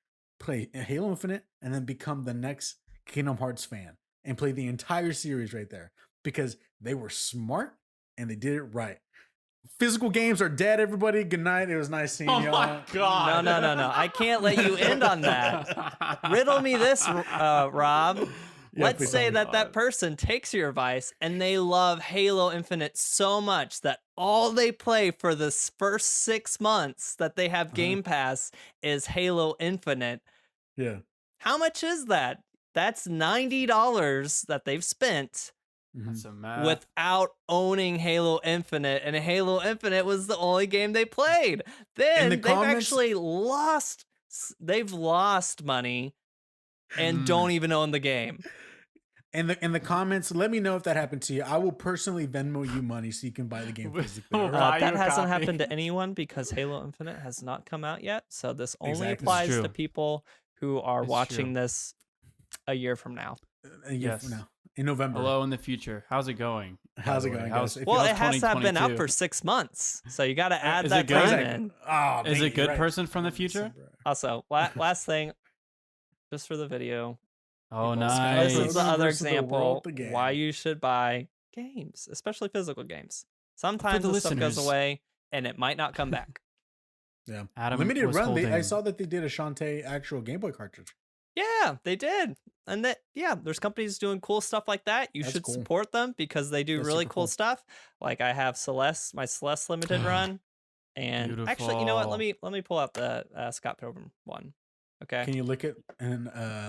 play Halo Infinite and then become the next Kingdom Hearts fan and play the entire series right there because they were smart and they did it right. Physical games are dead, everybody. Good night. It was nice seeing Oh y'all. my god. no. I can't let you end on that. Riddle me this, Rob. Yeah, Let's please say tell me. that person takes your advice and they love Halo Infinite so much that all they play for the first 6 months that they have Game Pass is Halo Infinite. Yeah. How much is that? That's $90 that they've spent Mhm. Some math. without owning Halo Infinite, and Halo Infinite was the only game they played. Then the they've comments- actually lost. They've lost money and don't even own the game. In the comments, let me know if that happened to you. I will personally Venmo you money so you can buy the game physically. all right? Buy That you a hasn't copy. happened to anyone because Halo Infinite has not come out yet. So this only Exactly. It's applies true. to people who are It's watching true. this a year from now. A year Yes. from now, in November. Hello in the future. How's it going? How's by it the way? going, How's- guys? If Well, how's it has to have been out 2022? for 6 months, so you got to add is that it good? time Exactly. in. Oh, Is man, it good right. person from the future? Also, last thing, just for the video. Oh, This nice. is the other Versus the example world again. why you should buy games, especially physical games. Sometimes the the stuff goes listeners. away and it might not come back. Yeah. Adam Limited was run. I holding- saw that they did a Shantae actual Game Boy cartridge. Yeah, they did. And there's companies doing cool stuff like that. You That's should cool. support them because they do That's really super cool cool. stuff. Like I have my Celeste limited run. And actually, you know what? Beautiful. Let me pull out the Scott Pilgrim one. Okay. Can you lick it and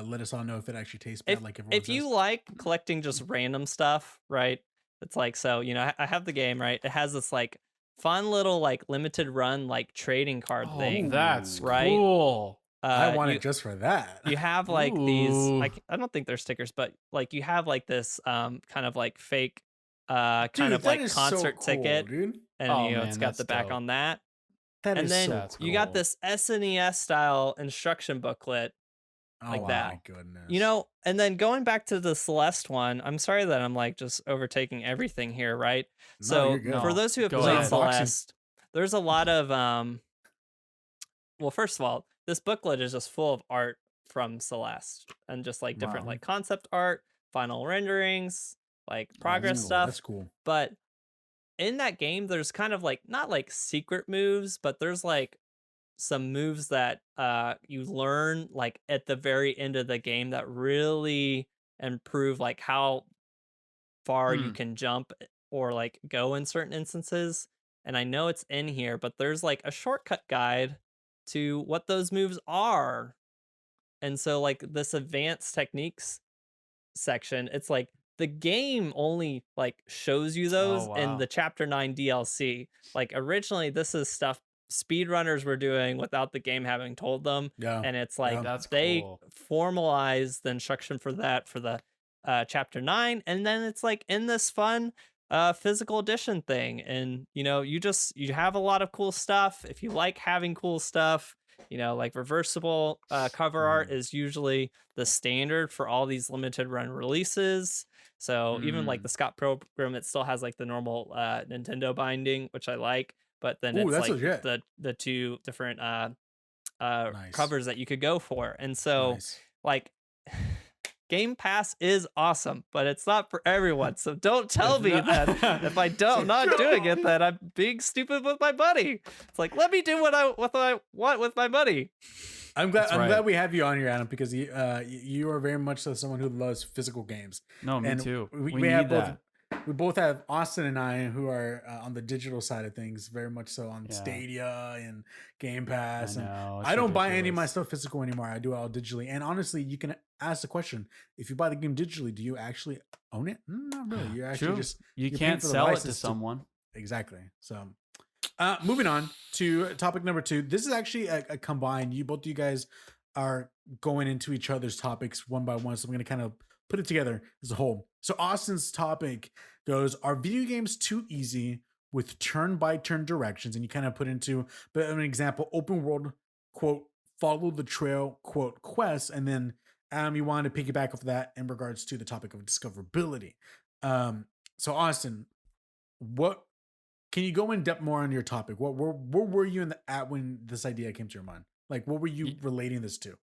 let us all know if it actually tastes bad like everyone If you says? like collecting just random stuff, right? It's like, so, I have the game, right? It has this like fun little like limited run like trading card Oh, thing. that's right? cool. I want you, it just for that. you have like these Ooh. like I don't think they're stickers, but like you have like this kind of like fake kind Dude, of that like is so concert cool, ticket, dude. and Oh, it's man, got that's the back dope. on that. That And is then so That's cool. you got cool. this SNES style instruction booklet. Oh, like wow, that. My goodness. And then going back to the Celeste one, I'm sorry that I'm like just overtaking everything here, right? No, So you're good. for those who have Go played ahead. Celeste, there's a lot of well, first of all, this booklet is just full of art from Celeste and just like different Wow. like concept art, final renderings, like progress Ooh, stuff. That's cool. But in that game, there's kind of like not like secret moves, but there's like some moves that you learn like at the very end of the game that really improve like how far you can jump or like go in certain instances. And I know it's in here, but there's like a shortcut guide to what those moves are. And so like this advanced techniques section, it's like the game only like shows you those in wow. the chapter 9 DLC. Like originally this is stuff speedrunners were doing without the game having told them. Yeah. And it's like That's they cool. formalize the instruction for that for the chapter 9, and then it's like in this fun physical edition thing. And you have a lot of cool stuff. If you like having cool stuff, Like reversible cover art is usually the standard for all these limited run releases. So even like the Scott program, it still has like the normal Nintendo binding, which I like, but then Ooh, it's that's like legit. the two different Nice. covers that you could go for. And so Nice. like Game Pass is awesome, but it's not for everyone. So don't tell me that if I'm not doing it, that I'm being stupid with my money. It's like, let me do what I want with my money. I'm glad we have you on here, Adam, because you are very much so someone who loves physical games. No, me And too. We need have that. we both have Austin and I who are on the digital side of things, very much so on Stadia and Game Pass. I don't buy any of my stuff physical anymore. I do it all digitally. And honestly, you can ask the question: if you buy the game digitally, do you actually own it? Not really. You actually you can't sell it to someone. Exactly. So, moving on to topic number 2. This is actually a combined. Both of you guys are going into each other's topics one by one. So I'm going to kind of put it together as a whole. So Austin's topic goes, are video games too easy with turn-by-turn directions? And you kind of put into an example, open world, quote, follow the trail, quote, quests. And then you wanted to piggyback off that in regards to the topic of discoverability. So Austin, what can you go in depth more on your topic? Where were you at when this idea came to your mind? Like, what were you relating this to?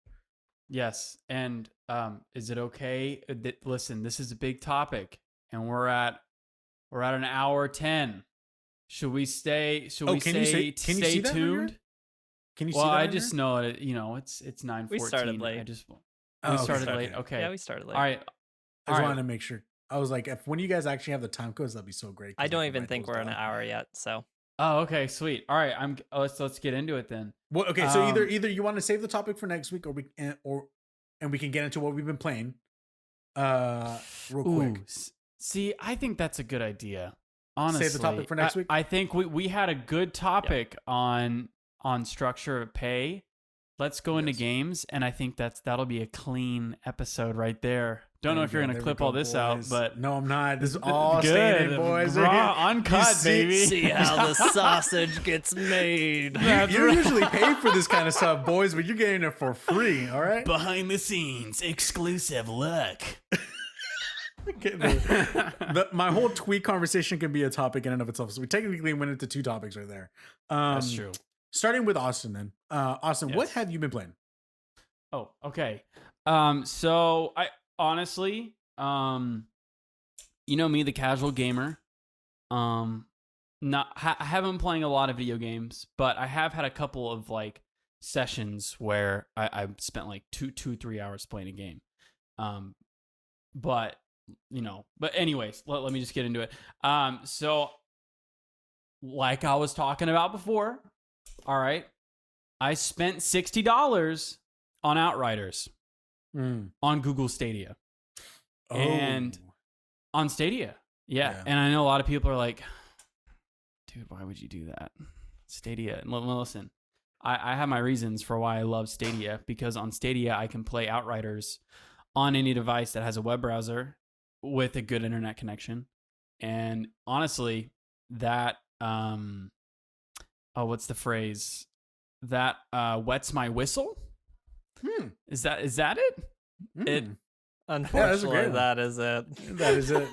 Yes. And is it okay? Listen, this is a big topic and we're at an hour 10. Should we stay? Should we stay tuned? Can you see well, that I just know it. It's 9:14. We started late. We started late. Okay. Yeah, we started late. All right. I just wanted to make sure. I was like, when you guys actually have the time codes, that'd be so great. I don't even think we're in an hour yet. So. Oh, okay, sweet. All right, let's get into it then. Well, okay, so either you want to save the topic for next week, or we can get into what we've been playing. Real quick. See, I think that's a good idea. Honestly, save the topic for next week. I think we had a good topic on structure of pay. Let's go into games, and I think that'll be a clean episode right there. Don't know if you're gonna clip all this out, but no, I'm not. This is all staying in, boys. Raw, uncut, baby. See how the sausage gets made. You usually pay for this kind of stuff, boys, but you're getting it for free. All right. Behind the scenes, exclusive look. My whole tweet conversation can be a topic in and of itself. So we technically went into 2 topics right there. That's true. Starting with Austin, then. Austin, Yes. what have you been playing? Oh, okay. So I honestly, me, the casual gamer, I haven't been playing a lot of video games, but I have had a couple of like sessions where I spent like 3 hours playing a game. But anyways, let me just get into it. So like I was talking about before, all right, I spent $60 on Outriders on Google Stadia. And on Stadia. Yeah. And I know a lot of people are like, dude, why would you do that? Stadia. Listen, I have my reasons for why I love Stadia, because on Stadia, I can play Outriders on any device that has a web browser with a good internet connection. And honestly, that, what's the phrase? That wets my whistle. Is that it? It unfortunately that is it. That is it.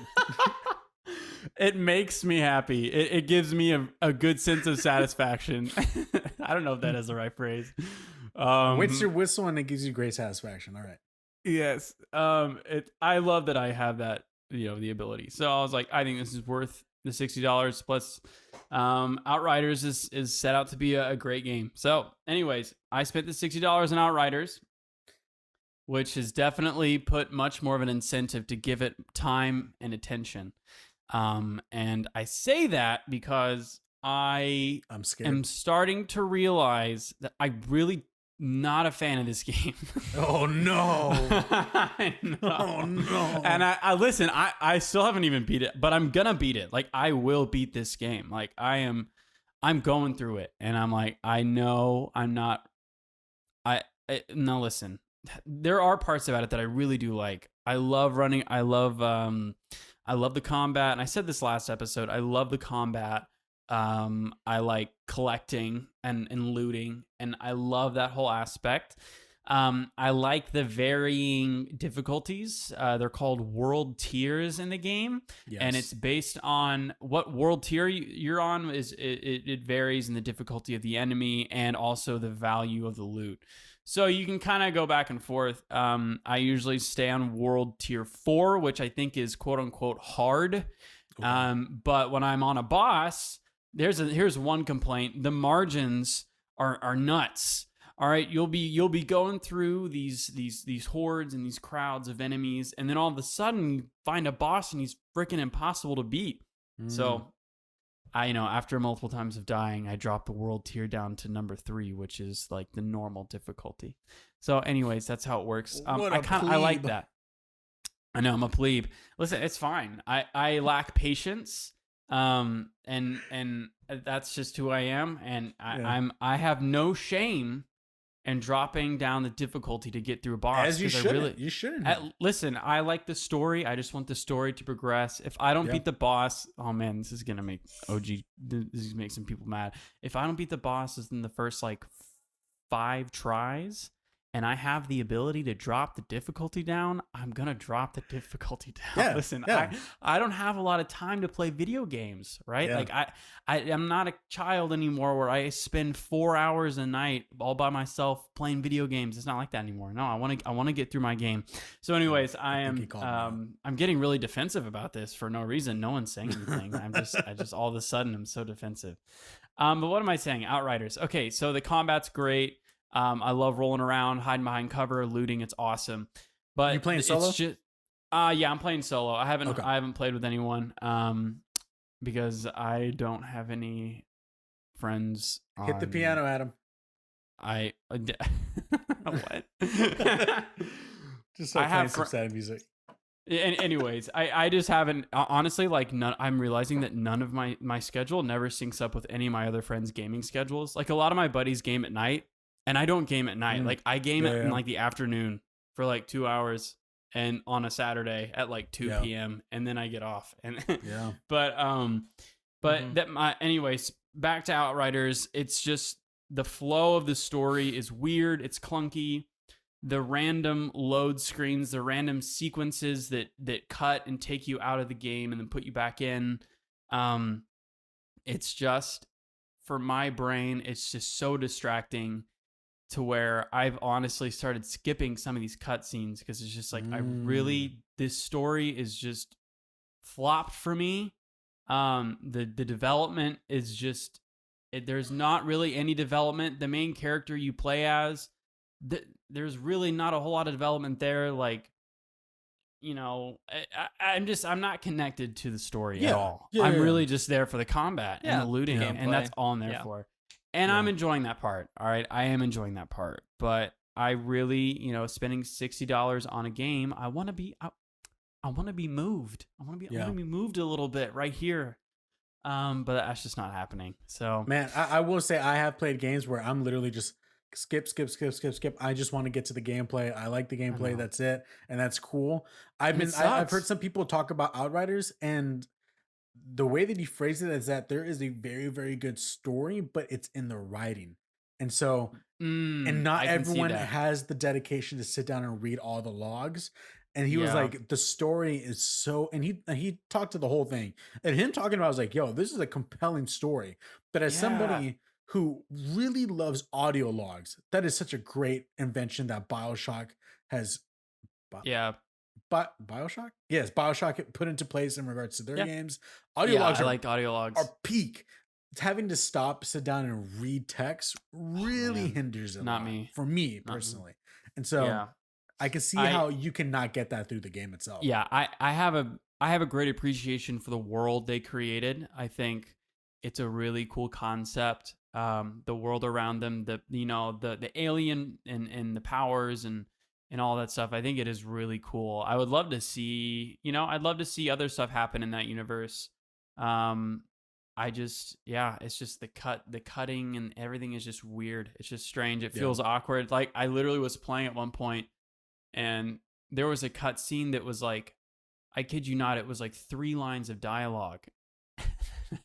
It makes me happy. It gives me a good sense of satisfaction. I don't know if that is the right phrase. Wets your whistle and it gives you great satisfaction. All right. Yes. I love that I have that, the ability. So I was like, I think this is worth the $60 plus. Outriders is set out to be a great game. So anyways, I spent the $60 on Outriders, which has definitely put much more of an incentive to give it time and attention. And I say that because I'm scared. Am starting to realize that I really not a fan of this game. Oh no. I know. Oh no. And I listen, I still haven't even beat it, but I'm gonna beat it. Like I will beat this game. Like I'm going through it, and I'm like, I know I'm not. No, listen. There are parts about it that I really do like. I love running. I love the combat. And I said this last episode. I love the combat I like collecting and looting, and I love that whole aspect. I like the varying difficulties. They're called world tiers in the game, and it's based on what world tier you're on. It varies in the difficulty of the enemy and also the value of the loot. So you can kind of go back and forth. I usually stay on world tier 4, which I think is quote unquote hard. Okay. But when I'm on a boss, here's one complaint: the margins are nuts. All right, you'll be going through these hordes and these crowds of enemies, and then all of a sudden you find a boss and he's freaking impossible to beat. So after multiple times of dying, I dropped the world tier down to number 3, which is like the normal difficulty. So anyways, that's how it works. I like that. I know I'm a plebe. Listen, it's fine. I lack patience. And that's just who I am. And I have no shame in dropping down the difficulty to get through a boss. As you should. You shouldn't. Listen, I like the story. I just want the story to progress. If I don't beat the boss, oh man, this is gonna make this is gonna make some people mad. If I don't beat the bosses in the first like 5 tries, and I have the ability to drop the difficulty down, I'm going to drop the difficulty down. Yeah, Listen, yeah. I don't have a lot of time to play video games, right? Yeah. Like I'm not a child anymore where I spend 4 hours a night all by myself playing video games. It's not like that anymore. No, I want to get through my game. So anyways, I'm getting really defensive about this for no reason. No one's saying anything. I just all of a sudden I'm so defensive. But what am I saying? Outriders. Okay, so the combat's great. I love rolling around, hiding behind cover, looting. It's awesome. But you playing solo? It's just, yeah, I'm playing solo. I haven't played with anyone because I don't have any friends. Hit the piano, Adam. What? Just playing some sad music. Anyways, I just haven't honestly I'm realizing that none of my schedule never syncs up with any of my other friends' gaming schedules. Like a lot of my buddies game at night. And I don't game at night. Like I game in like the afternoon for like 2 hours and on a Saturday at like 2 p.m. and then I get off. And anyways, back to Outriders. It's just the flow of the story is weird. It's clunky. The random load screens, the random sequences that cut and take you out of the game and then put you back in. It's just, for my brain, it's just so distracting. To where I've honestly started skipping some of these cutscenes because it's just like this story is just flopped for me. The development is just there's not really any development. The main character you play as, there's really not a whole lot of development there. Like, I'm not connected to the story at all. I'm really just there for the combat and the looting, and that's all I'm there for. And I'm enjoying that part. All right. I am enjoying that part. But I really, spending $60 on a game, I want to be moved. I want to be moved a little bit right here. But that's just not happening. So man, I will say I have played games where I'm literally just skip. I just want to get to the gameplay. I like the gameplay. That's it. And that's cool. I've heard some people talk about Outriders, and the way that he phrased it is that there is a very, very good story, but it's in the writing. And so, and not everyone has the dedication to sit down and read all the logs. And he was like, the story is so, and he talked to the whole thing, and him talking about, I was like, yo, this is a compelling story. But as somebody who really loves audio logs, that is such a great invention that BioShock has. But BioShock? Yes, BioShock put into place in regards to their games. Audio logs are peak. It's having to stop, sit down, and read text really hinders it. Not me. For me personally. And so I can see how you cannot get that through the game itself. Yeah, I have a great appreciation for the world they created. I think it's a really cool concept. The world around them, the alien and the powers and all that stuff. I think it is really cool. I would love to see, other stuff happen in that universe. It's just the cutting and everything is just weird. It's just strange. It feels awkward. Like I literally was playing at one point and there was a cut scene that was like, I kid you not, it was like 3 lines of dialogue.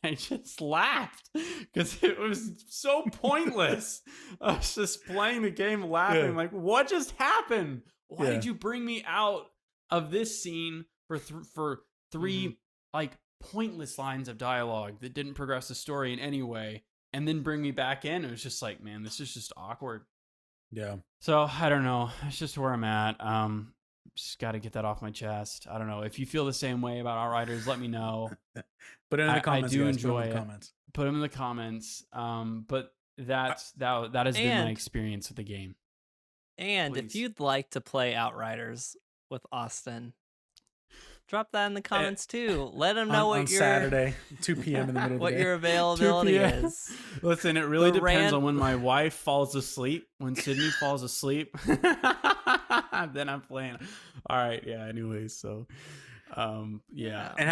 I just laughed because it was so pointless. I was just playing the game laughing, Yeah. like, what just happened? Why Yeah. did you bring me out of this scene for three like pointless lines of dialogue that didn't progress the story in any way, and then bring me back in? It was just like, man, this is just awkward. Yeah. So I don't know. That's just where I'm at. Just got to get that off my chest. I don't know. If you feel the same way about Outriders, let me know. Put it in the I comments. do guys. enjoy Put it in it. the comments. Put them in the comments. But that has been my And- experience with the game. And if Please. you'd like to play Outriders with Austin, drop that in the comments too. Let him know on what your Saturday, 2 p.m. in the middle of the what day. your availability 2 p.m. is. Listen, it really The depends rant- on when my wife falls asleep. When Sydney falls asleep, then I'm playing. All right, yeah. Anyways, so, yeah. And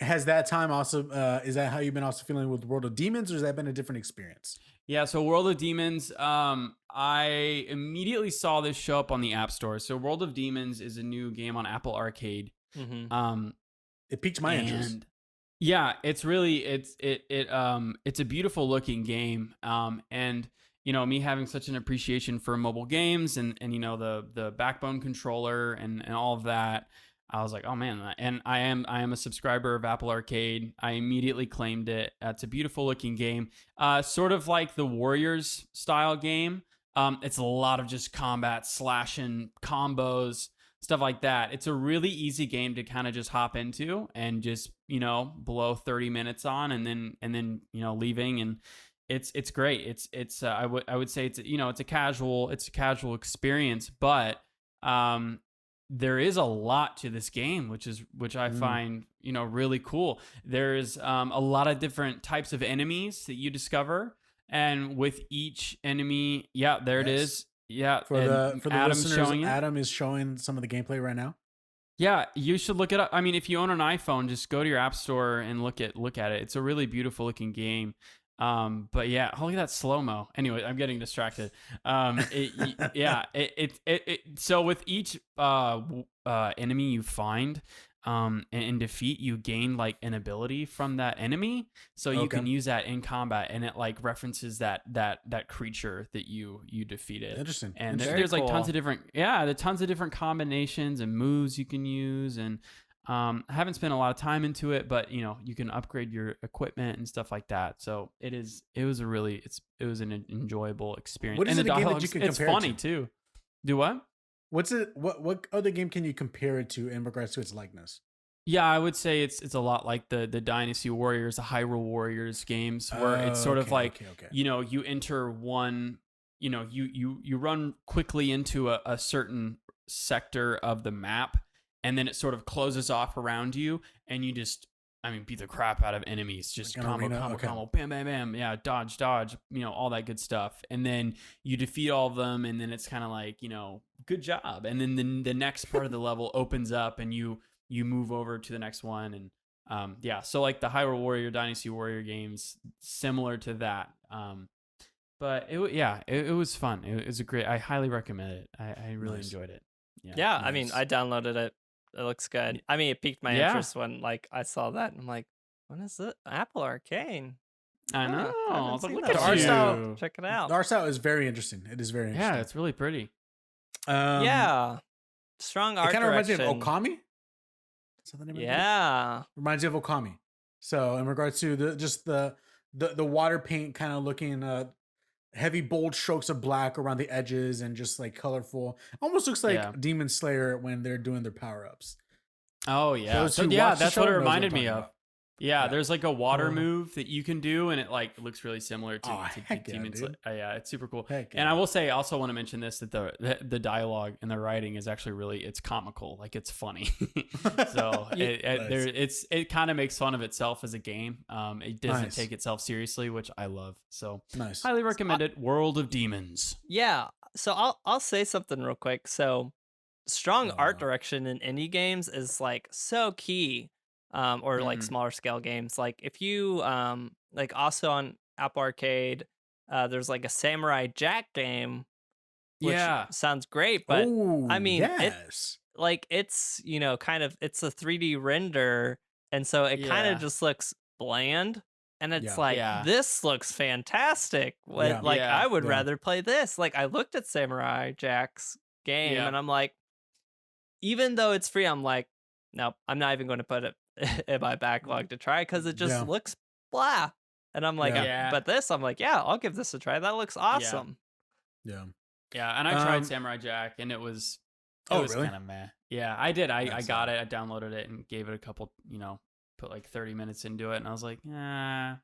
has that time also? Is that how you've been also feeling with World of Demons, or has that been a different experience? Yeah, so World of Demons, I immediately saw this show up on the App Store. So World of Demons is a new game on Apple Arcade. Mm-hmm. It piqued my interest. Yeah, it's really it's a beautiful looking game. And you know, me having such an appreciation for mobile games and you know the Backbone controller and all of that, I was like, oh man, and I am a subscriber of Apple Arcade. I immediately claimed it. It's a beautiful looking game, sort of like the Warriors style game. It's a lot of just combat, slashing, combos, stuff like that. It's a really easy game to kind of just hop into and just, you know, blow 30 minutes on and then you know, leaving, and it's great. It's I would say it's, you know, it's a casual experience, but there is a lot to this game, which I find, you know, really cool. There's a lot of different types of enemies that you discover, and with each enemy, yeah, there it is. Yeah, For the Adam's listeners, showing it. Adam is showing some of the gameplay right now. Yeah, you should look it up. I mean, if you own an iPhone, just go to your app store and look at it. It's a really beautiful looking game. But yeah, oh, look at that slow mo. Anyway, I'm getting distracted. So with each enemy you find and defeat, you gain like an ability from that enemy, so you can use that in combat, and it like references that creature that you defeated. Interesting. And Very there's like tons cool. of different combinations and moves you can use, and I haven't spent a lot of time into it, but you know, you can upgrade your equipment and stuff like that. So it was an enjoyable experience. What is and it the a game that dialogue's- you can it's compare it funny to? too. Do what? What other game can you compare it to in regards to its likeness? Yeah, I would say it's a lot like the Dynasty Warriors, the Hyrule Warriors games, where it's sort of like, you know, you enter one, you know, you run quickly into a certain sector of the map, and then it sort of closes off around you, and you just, I mean, beat the crap out of enemies. Just Like an combo, arena? combo, Okay. combo, bam, bam, bam. Yeah, dodge, you know, all that good stuff. And then you defeat all of them, and then it's kind of like, you know, good job. And then the next part of the level opens up, and you move over to the next one. And yeah, so like the Hyrule Warrior, Dynasty Warrior games, similar to that. But it was fun. It was a great, I highly recommend it. I really Nice. enjoyed it. Yeah, I mean, nice. I downloaded it. It looks good. I mean, it piqued my Yeah. interest when like I saw that. I'm like, when is it? Apple Arcade. I Huh, know. I haven't I was like, seen look that at The art you. style- Check it out. The art style is very interesting. It is very interesting. Yeah, it's really pretty. Yeah, strong It art kind of reminds me direction. of Okami. Is that the name of the game? Yeah, Reminds you of Okami. So in regards to the water paint kind of looking heavy bold strokes of black around the edges and just like colorful. Almost looks like Yeah. Demon Slayer when they're doing their power-ups. Oh yeah, Those so, who yeah, watch the that's show what it knows what I'm reminded me talking of. about. Yeah, Yeah. there's like a water Oh. move that you can do, and it like looks really similar to, Oh, heck yeah, Demon dude. Slayer. Yeah, it's super cool. Heck And I yeah. will say, I also want to mention this, that the dialogue and the writing is actually really, it's comical, like it's funny. So Nice. it kind of makes fun of itself as a game. It doesn't Nice. take itself seriously, which I love. So Nice. highly recommend it. World of Demons. yeah. So I'll say something real quick. So strong art Uh. direction in indie games is like so key. Or like Mhm. smaller scale games. Like if you like also on Apple Arcade, there's like a Samurai Jack game, which Yeah. sounds great, but Oh, I mean, yes. like it's, you know, kind of, it's a 3D render, and so it kind Yeah. of just looks bland. and it's Yeah. like, Yeah. this looks fantastic. Yeah. Like, Yeah. I would Yeah. rather play this. Like, I looked at Samurai Jack's game, Yeah. and I'm like, even though it's free, I'm like, nope, I'm not even going to put it in my backlog to try because it just Yeah. looks blah. And I'm like, Yeah. Yeah. but this, I'm like, yeah, I'll give this a try. That looks awesome. Yeah. Yeah, and I tried Um, Samurai Jack, and it was Oh, really? kind of meh. Yeah, I did. I That's got it. I downloaded it and gave it a couple. Put like 30 minutes into it, and I was like, no.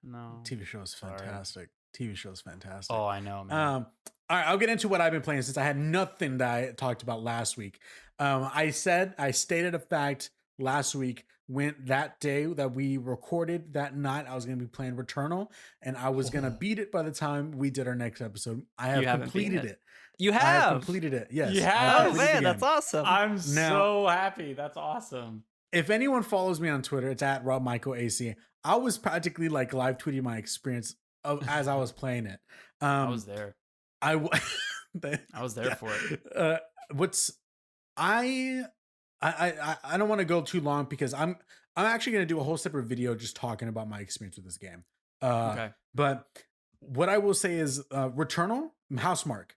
TV show is Sorry. fantastic. TV show is fantastic. Oh, I know, man. All right, I'll get into what I've been playing since I had nothing that I talked about last week. I stated a fact last week when that day that we recorded that night, I was going to be playing Returnal, and I was going to beat it by the time we did our next episode. I have haven't beaten completed it. You I have have. completed it. Yes. You I have? Oh, completed the man, that's game. awesome. I'm Now- so happy. That's awesome. If anyone follows me on Twitter, it's at RobMichaelAC. I was practically like live tweeting my experience as I was playing it. I was there. I was there for it. What's I don't want to go too long because I'm actually going to do a whole separate video just talking about my experience with this game. Okay. But what I will say is Returnal, Housemarque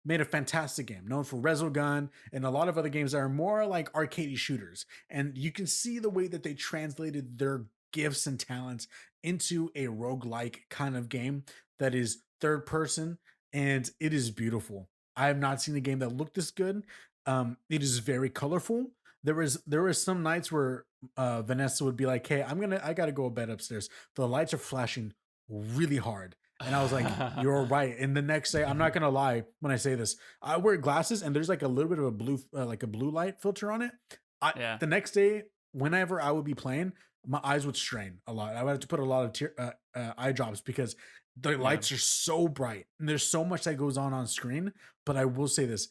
made a fantastic game, known for Resogun and a lot of other games that are more like arcade shooters. And you can see the way that they translated their gifts and talents into a roguelike kind of game that is third person, and it is beautiful. I have not seen a game that looked this good. It is very colorful. There were some nights where Vanessa would be like, "Hey, I gotta go to bed upstairs. The lights are flashing really hard." And I was like, "You're right." And the next day, I'm not gonna lie when I say this, I wear glasses and there's like a little bit of a blue light filter on it. Yeah. The next day, whenever I would be playing, my eyes would strain a lot. I would have to put a lot of eye drops because the lights are so bright and there's so much that goes on screen. But I will say this: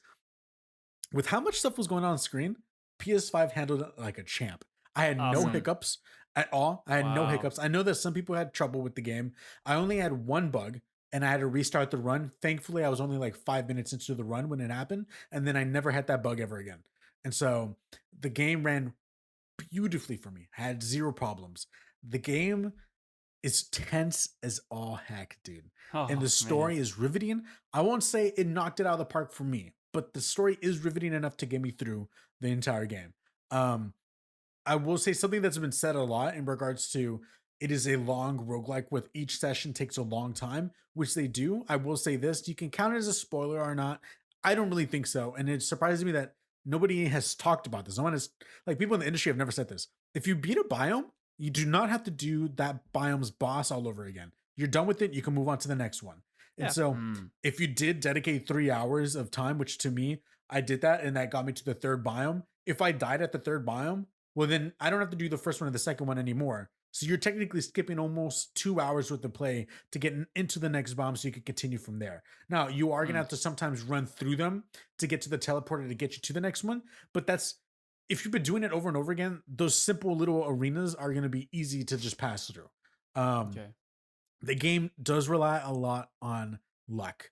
with how much stuff was going on screen, PS5 handled it like a champ. I had no Awesome. hiccups at all. I had no Wow. hiccups. I know that some people had trouble with the game. I only had one bug and I had to restart the run. Thankfully, I was only like 5 minutes into the run when it happened. And then I never had that bug ever again. And so the game ran beautifully for me. I had zero problems. The game is tense as all heck, dude. Oh, And the story is riveting. I won't say it knocked it out of the park for me, but the story is riveting enough to get me through the entire game. I will say something that's been said a lot in regards to it is a long roguelike with each session takes a long time, which they do. I will say this, you can count it as a spoiler or not. I don't really think so. And it surprises me that nobody has talked about this. No one has, like, people in the industry have never said this. If you beat a biome, you do not have to do that biome's boss all over again. You're done with it. You can move on to the next one. And Yeah. so if you did dedicate 3 hours of time, which to me, I did that and that got me to the third biome. If I died at the third biome, well, then I don't have to do the first one or the second one anymore. So you're technically skipping almost 2 hours worth of play to get into the next biome so you can continue from there. Now, you are going to have to sometimes run through them to get to the teleporter to get you to the next one. But that's, if you've been doing it over and over again, those simple little arenas are going to be easy to just pass through. Okay. The game does rely a lot on luck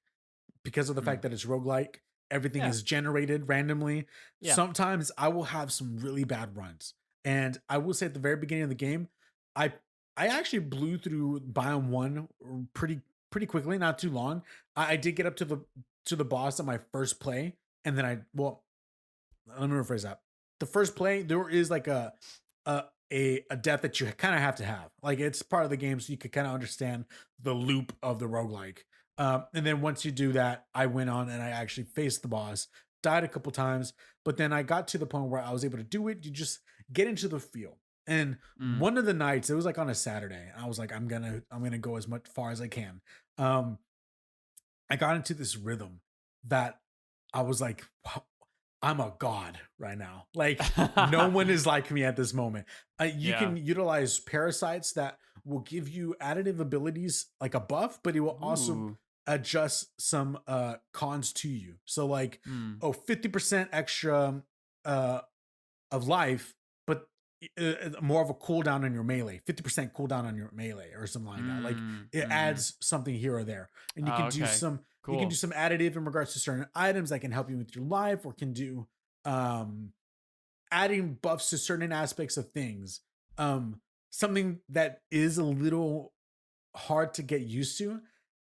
because of the fact that it's roguelike. Everything Yeah. is generated randomly. Yeah. Sometimes I will have some really bad runs. And I will say at the very beginning of the game, I actually blew through biome 1 pretty quickly, not too long. I did get up to the boss on my first play, and then let me rephrase that. The first play, there is like a death that you kind of have to have. Like, it's part of the game, so you could kind of understand the loop of the roguelike. And then once you do that, I went on and I actually faced the boss, died a couple times, but then I got to the point where I was able to do it. You just get into the feel. And one of the nights, it was like on a Saturday, I was like, I'm gonna go as much far as I can. I got into this rhythm that I was like, wow, I'm a god right now. Like, no one is like me at this moment. You can utilize parasites that will give you additive abilities like a buff, but it will also adjust some cons to you. So like, 50% extra of life, but more of a cooldown on your melee, 50% cooldown on your melee or something like that. Like, it adds something here or there. And you can do some you can do some additive in regards to certain items that can help you with your life, or can do adding buffs to certain aspects of things. Something that is a little hard to get used to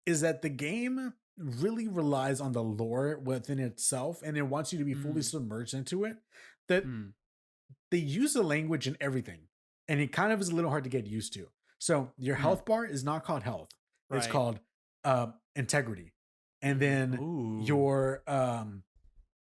is that the game really relies on the lore within itself, and it wants you to be fully Mm, submerged into it. That mm, they use the language and everything, and it kind of is a little hard to get used to. So your mm. health bar is not called health; it's Right. called integrity, and Mhm. then Ooh. your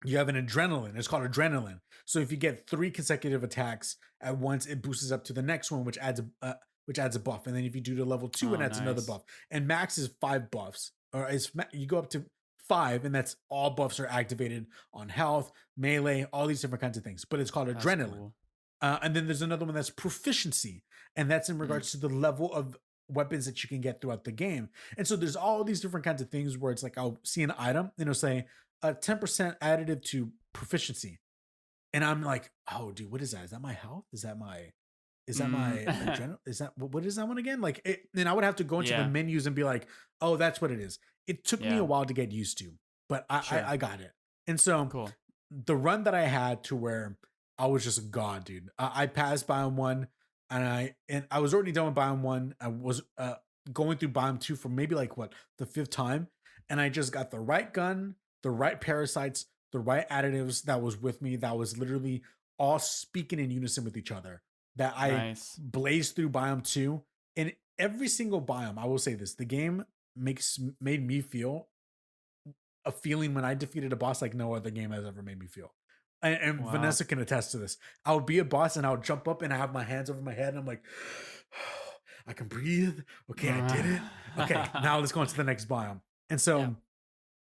you have an adrenaline. It's called adrenaline. So if you get 3 consecutive attacks at once, it boosts up to the next one, which adds a buff. And then if you do to level 2, it Oh, adds another nice. buff. And max is 5 buffs, or you go up to 5, and that's all buffs are activated on health, melee, all these different kinds of things. But it's called That's adrenaline. cool. And then there's another one that's proficiency, and that's in Mm, regards to the level of weapons that you can get throughout the game. And so there's all these different kinds of things where it's like I'll see an item and it'll say a 10% additive to proficiency, and I'm like, oh, dude, what is that? Is that my health? Is that my mm. adrenaline? Is that what is that one again? Like, then I would have to go into the Yeah. menus and be like, oh, that's what it is. It took me a Yeah. while to get used to, but Sure. I got it. And so Cool. the run that I had to where I was just gone, dude. I passed biome 1, and I was already done with biome 1. I was going through biome 2 for maybe like what, the 5th time, and I just got the right gun, the right parasites, the right additives that was with me, that was literally all speaking in unison with each other. That I Nice. blazed through biome 2, and every single biome, I will say this, the game made me feel a feeling when I defeated a boss like no other game has ever made me feel. And Wow. Vanessa can attest to this. I would be a boss and I would jump up and I have my hands over my head and I'm like, I can breathe. Okay, I did it. Okay, now let's go on to the next biome. And Yeah. so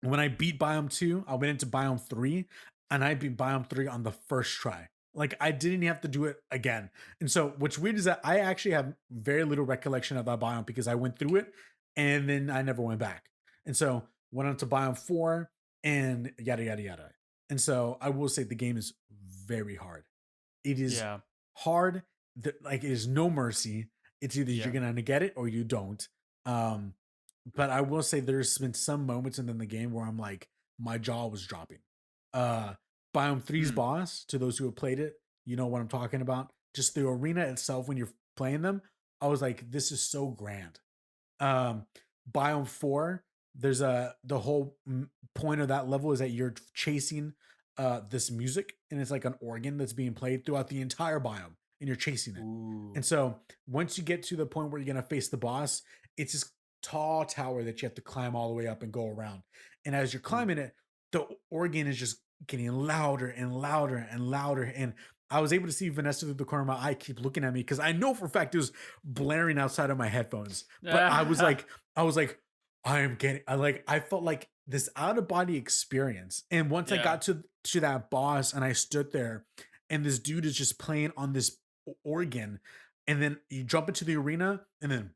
when I beat biome 2, I went into biome 3, and I beat biome 3 on the first try. Like, I didn't have to do it again. And so what's weird is that I actually have very little recollection of that biome because I went through it and then I never went back. And so went on to biome 4 and yada yada yada. And so I will say the game is very hard. It is Yeah. hard. Like, it is no mercy. It's either Yeah. you're gonna get it or you don't. Um, but I will say there's been some moments in the game where I'm like, my jaw was dropping. Uh, Biome three's Mm. boss, to those who have played it, you know what I'm talking about. Just the arena itself when you're playing them, I was like, this is so grand. Um, Biome 4, there's the whole point of that level is that you're chasing this music, and it's like an organ that's being played throughout the entire biome, and you're chasing it. Ooh. And so once you get to the point where you're gonna face the boss, it's this tall tower that you have to climb all the way up and go around. And as you're Mm. climbing it, the organ is just getting louder and louder and louder. And I was able to see Vanessa through the corner of my eye keep looking at me because I know for a fact it was blaring outside of my headphones. But I was like, I felt like this out of body experience. And once I Yeah. got to that boss and I stood there, and this dude is just playing on this organ, and then you jump into the arena, and then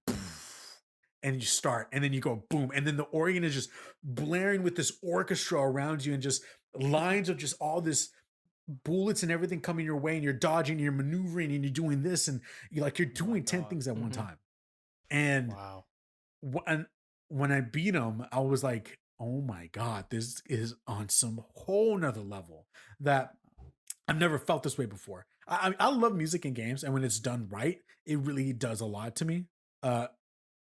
and you start, and then you go boom, and then the organ is just blaring with this orchestra around you, and just lines of just all this bullets and everything coming your way, and you're dodging, you're maneuvering, and you're doing this, and you're Oh my doing 10 God. things at one Mhm. time. And Wow. when when I beat him, I was like, oh my God, this is on some whole nother level that I've never felt this way before. I love music and games, and when it's done right, it really does a lot to me. Uh,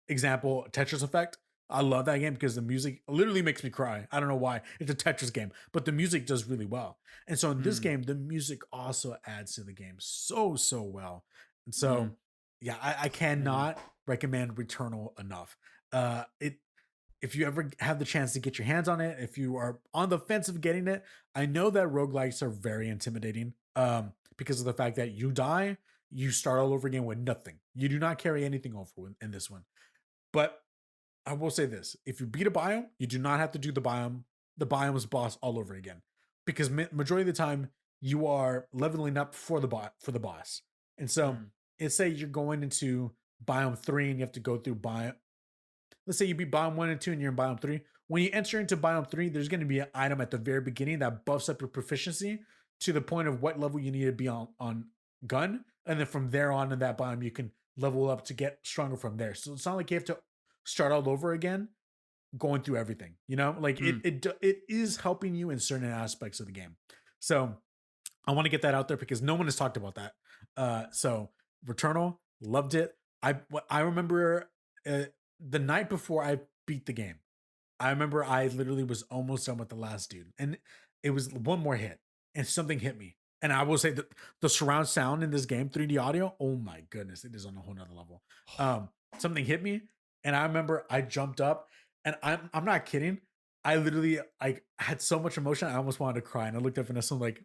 Example, Tetris Effect. I love that game because the music literally makes me cry. I don't know why. It's a Tetris game, but the music does really well. And so in this Mm. game, the music also adds to the game so well. And so, Mm. yeah, I Man. cannot recommend Returnal enough. It If you ever have the chance to get your hands on it, if you are on the fence of getting it, I know that roguelikes are very intimidating because of the fact that you die, you start all over again with nothing. You do not carry anything over in this one. But I will say this: if you beat a biome, you do not have to do the biome's boss all over again, because majority of the time you are leveling up for for the boss. And so, Mm. let's say you're going into biome 3 and you have to go through biome. Let's say you beat biome 1 and 2 and you're in biome 3. When you enter into biome 3, there's going to be an item at the very beginning that buffs up your proficiency to the point of what level you need to be on gun, and then from there on in that biome you can level up to get stronger from there. So it's not like you have to start all over again going through everything, like Mm. it is helping you in certain aspects of the game. So I want to get that out there because no one has talked about that. So Returnal, loved it. I remember the night before I beat the game, I remember I literally was almost done with the last dude, and it was one more hit, and something hit me. And I will say that the surround sound in this game, 3D audio, oh my goodness, it is on a whole nother level. Something hit me, and I remember I jumped up, and I'm not kidding. I literally like had so much emotion, I almost wanted to cry, and I looked at Vanessa and like,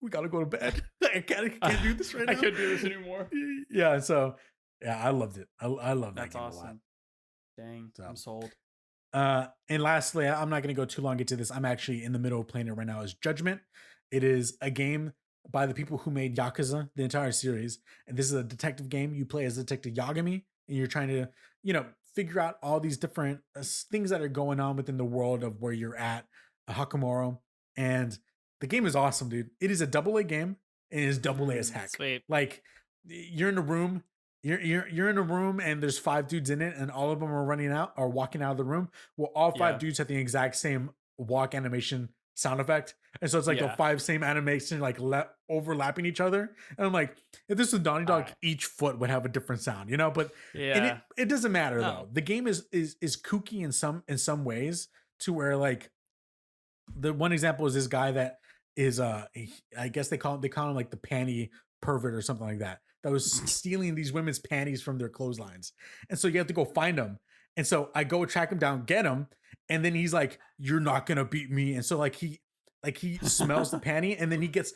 we gotta go to bed. I can't do this right now. I can't do this anymore. Yeah, so yeah, I loved it. I love that That's game a lot. awesome. Dang, So. I'm sold. And lastly, I'm not going to go too long into this. I'm actually in the middle of playing it right now. Is Judgment. It is a game by the people who made Yakuza, the entire series. And this is a detective game. You play as Detective Yagami, and you're trying to, figure out all these different things that are going on within the world of where you're at, Hakamoro. And the game is awesome, dude. It is a AA game, and it is AA as heck. Sweet. Like, you're in a room. You're in a room and there's 5 dudes in it, and all of them are running out or walking out of the room. Well, all 5 dudes have the exact same walk animation sound effect, and so it's like the 5 same animation like overlapping each other. And I'm like, if this was Naughty Dog, each foot would have a different sound, But and it doesn't matter though. The game is kooky in some ways, to where like the one example is this guy that is I guess they call him like the panty pervert or something like that was stealing these women's panties from their clotheslines. And so you have to go find him. And so I go track him down, get him, and then he's like, you're not gonna beat me. And so he smells the panty, and then he gets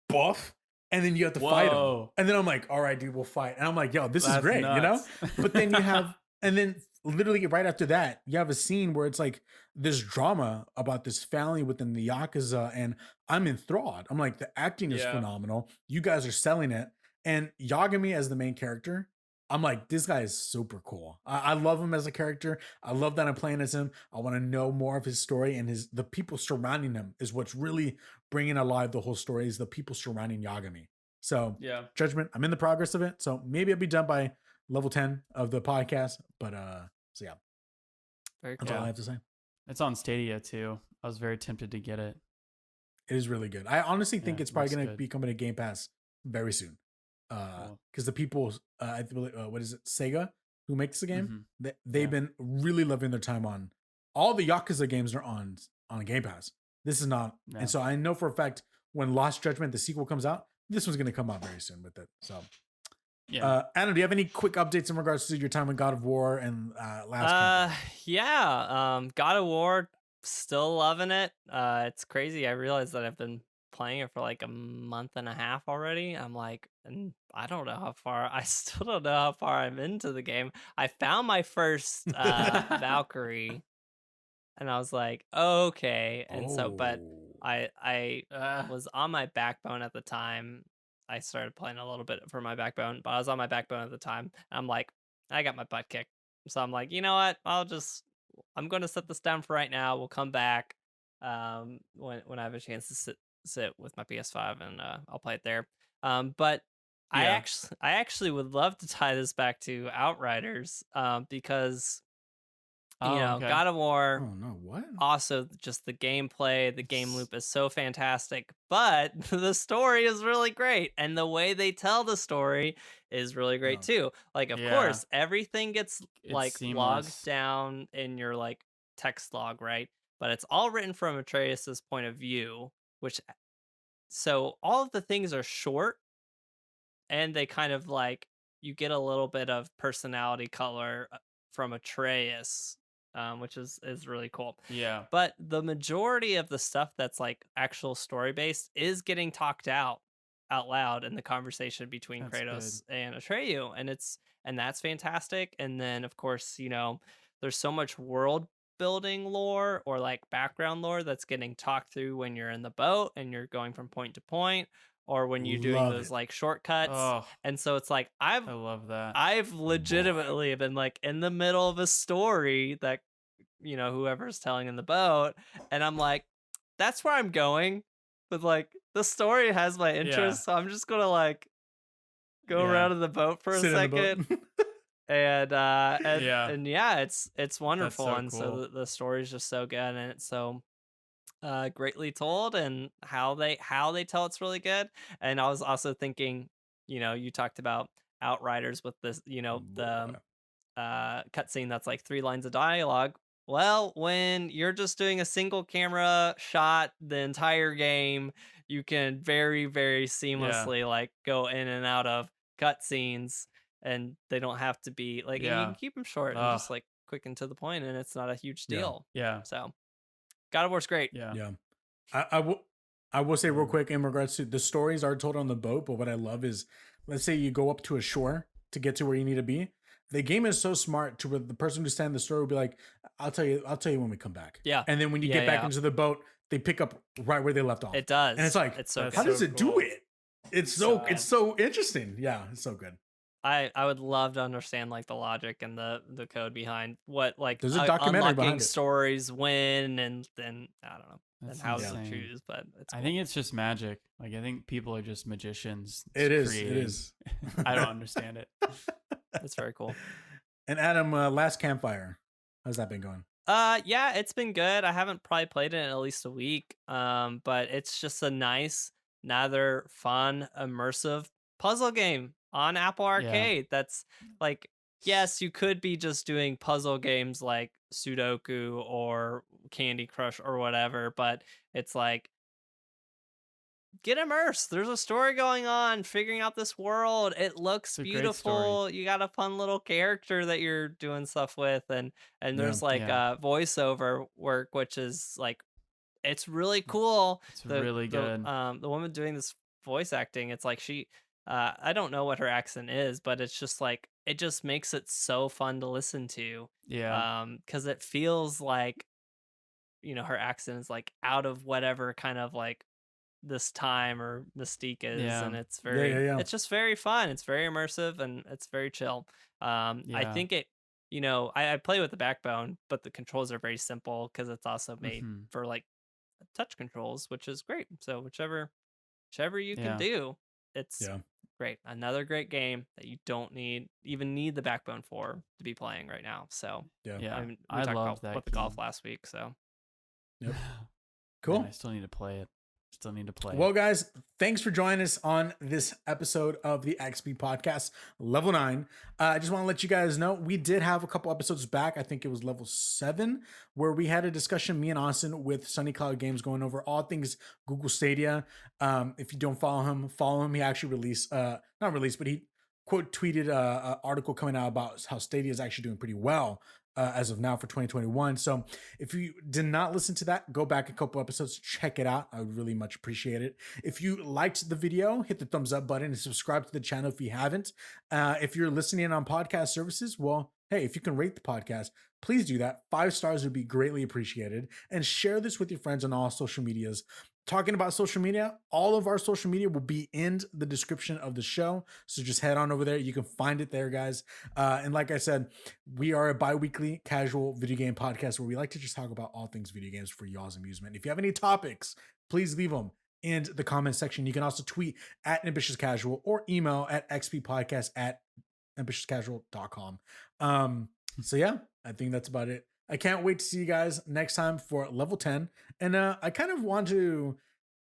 buff, and then you have to fight him. And then I'm like, all right, dude, we'll fight. And I'm like, yo, this is great, nuts. But then you have and then literally right after that, you have a scene where it's like this drama about this family within the Yakuza, and I'm enthralled. I'm like, the acting is phenomenal. You guys are selling it. And Yagami as the main character, I'm like, this guy is super cool. I love him as a character. I love that I'm playing as him. I want to know more of his story, and the people surrounding him is what's really bringing alive the whole story, is the people surrounding Yagami. So Judgment, I'm in the progress of it. So maybe I'll be done by level 10 of the podcast. But so yeah. Very cool. That's all I have to say. It's on Stadia too. I was very tempted to get it. It is really good. I honestly think it's probably going to be coming to Game Pass very soon. Because the people, what is it, Sega, who makes the game, they've been really loving their time on all the Yakuza games are on Game Pass. This is not, and so I know for a fact when Lost Judgment, the sequel, comes out, this one's going to come out very soon with it. So, Adam, do you have any quick updates in regards to your time with God of War and last? God of War, still loving it. It's crazy. I realized that I've been playing it for like a month and a half already. I'm like, and I still don't know how far I'm into the game. I found my first Valkyrie, and I was like, okay. And but I was on my backbone at the time. I started playing a little bit for my backbone, but I was on my backbone at the time. And I'm like, I got my butt kicked. So I'm like, you know what? I'm going to set this down for right now. We'll come back when I have a chance to sit with my PS5, and I'll play it there. But I actually would love to tie this back to Outriders, because God of War. Oh no, what? Also, just the gameplay, the game loop is so fantastic, but the story is really great, and the way they tell the story is really great too. Like, of course, everything gets logged down in your like text log, right? But it's all written from Atreus's point of view, so all of the things are short, and they kind of like, you get a little bit of personality color from Atreus, which is really cool. Yeah. But the majority of the stuff that's like actual story based is getting talked out loud in the conversation between Kratos and Atreyu, and that's fantastic. And then of course, there's so much world building lore or like background lore that's getting talked through when you're in the boat and you're going from point to point, or when you're doing those like shortcuts. And so it's like, I love that. I've legitimately been like in the middle of a story that whoever's telling in the boat, and I'm like, that's where I'm going, but like the story has my interest, so I'm just gonna like go around in the boat for a second. And it's wonderful. So and so the story is just so good, and it's so greatly told, and how they tell it's really good. And I was also thinking, you talked about Outriders with this, cutscene that's like 3 lines of dialogue. Well, when you're just doing a single camera shot the entire game, you can very, very Yeah. seamlessly like go in and out of cutscenes, and they don't have to be like, and you can Yeah. keep them short and Ugh. just like quick and to the point, and it's not a huge Yeah. deal. Yeah. So, God of War's great. Yeah. Yeah. I will say real quick in regards to the stories are told on the boat, but what I love is, let's say you go up to a shore to get to where you need to be. The game is so smart to where the person who's telling the story will be like, I'll tell you when we come back. Yeah. And then when you Yeah, get back yeah. into the boat, they pick up right where they left off. It does. And it's like, it's so That's how good. does so it do cool. it? It's So so interesting. Yeah, it's so good. I would love to understand like the logic and the code behind what like There's a documentary unlocking behind it. stories when, and then I don't know, That's and how insane. to choose, but it's I cool. think it's just magic. Like, I think people are just magicians. It is. creating- It is. I don't understand it. It's very cool. And Adam, last campfire. How's that been going? Yeah, it's been good. I haven't probably played it in at least a week. But it's just a nice, rather fun, immersive puzzle game on Apple Arcade. That's like, yes, you could be just doing puzzle games like Sudoku or Candy Crush or whatever, but it's like, get immersed. There's a story going on, figuring out this world. It looks It's a great beautiful. You got a fun little character that you're doing stuff with, and there's like Yeah. voiceover work, which is like, it's really cool. It's really good. The woman doing this voice acting, it's like she I don't know what her accent is, but it's just like, it just makes it so fun to listen to. Yeah. Because it feels like, her accent is like out of whatever kind of like this time or mystique is, Yeah. and it's very yeah. it's just very fun. It's very immersive and it's very chill. I Yeah. think it, I play with the Backbone, but the controls are very simple because it's also made Mhm. for like touch controls, which is great. So whichever you Yeah. can do, it's Yeah. great. Another great game that you don't need the Backbone for to be playing right now. So Yeah. Yeah. I mean, we I talked love about that with the golf game. last week. So Yep. Man, Cool. I still need to play it. Well, guys, thanks for joining us on this episode of the XP Podcast, Level 9. I just want to let you guys know, we did have a couple episodes back. I think it was Level 7, where we had a discussion, me and Austin, with Sunny Cloud Games, going over all things Google Stadia. If you don't follow him. He actually but he quote tweeted an article coming out about how Stadia is actually doing pretty well as of now for 2021. So if you did not listen to that, go back a couple episodes, check it out. I would really much appreciate it. If you liked the video, hit the thumbs up button and subscribe to the channel if you haven't. If you're listening on podcast services, well, hey, if you can rate the podcast, please do that. 5 stars would be greatly appreciated. And share this with your friends on all social medias. Talking about social media, all of our social media will be in the description of the show. So just head on over there. You can find it there, guys. And like I said, we are a bi-weekly casual video game podcast where we like to just talk about all things video games for y'all's amusement. If you have any topics, please leave them in the comment section. You can also tweet at Ambitious Casual or email at xppodcast@ambitiouscasual.com. So yeah, I think that's about it. I can't wait to see you guys next time for level 10. And I kind of want to,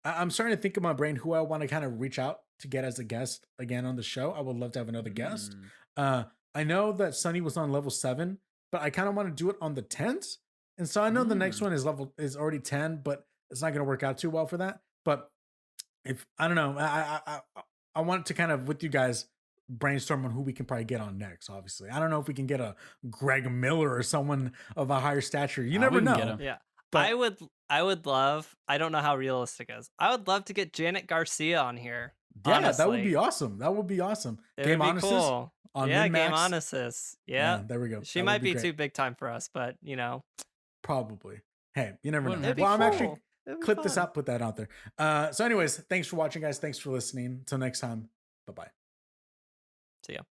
I'm starting to think in my brain who I want to kind of reach out to get as a guest again on the show. I would love to have another guest. I know that Sunny was on level 7, but I kind of want to do it on the 10th. And so I know the next one is already 10, but it's not going to work out too well for that. But if, I don't know, I want to kind of, with you guys, brainstorm on who we can probably get on next. Obviously, I don't know if we can get a Greg Miller or someone of a higher stature. You never we can know. get him. yeah, But- I would love. I don't know how realistic it is. I would love to get Janet Garcia on here. Yeah, that would honestly. be awesome. That would be awesome. It Game would be Honesty cool. on Yeah, Min-Max. Game Honesty. Yeah, there we go. she That would might be great. too big time for us, but Probably. Hey, you never Wouldn't know. hurt. it'd be Well, I'm cool. actually It'd be clip this fun. out, put that out there. So anyways, thanks for watching, guys. Thanks for listening. Until next time. Bye-bye. See ya.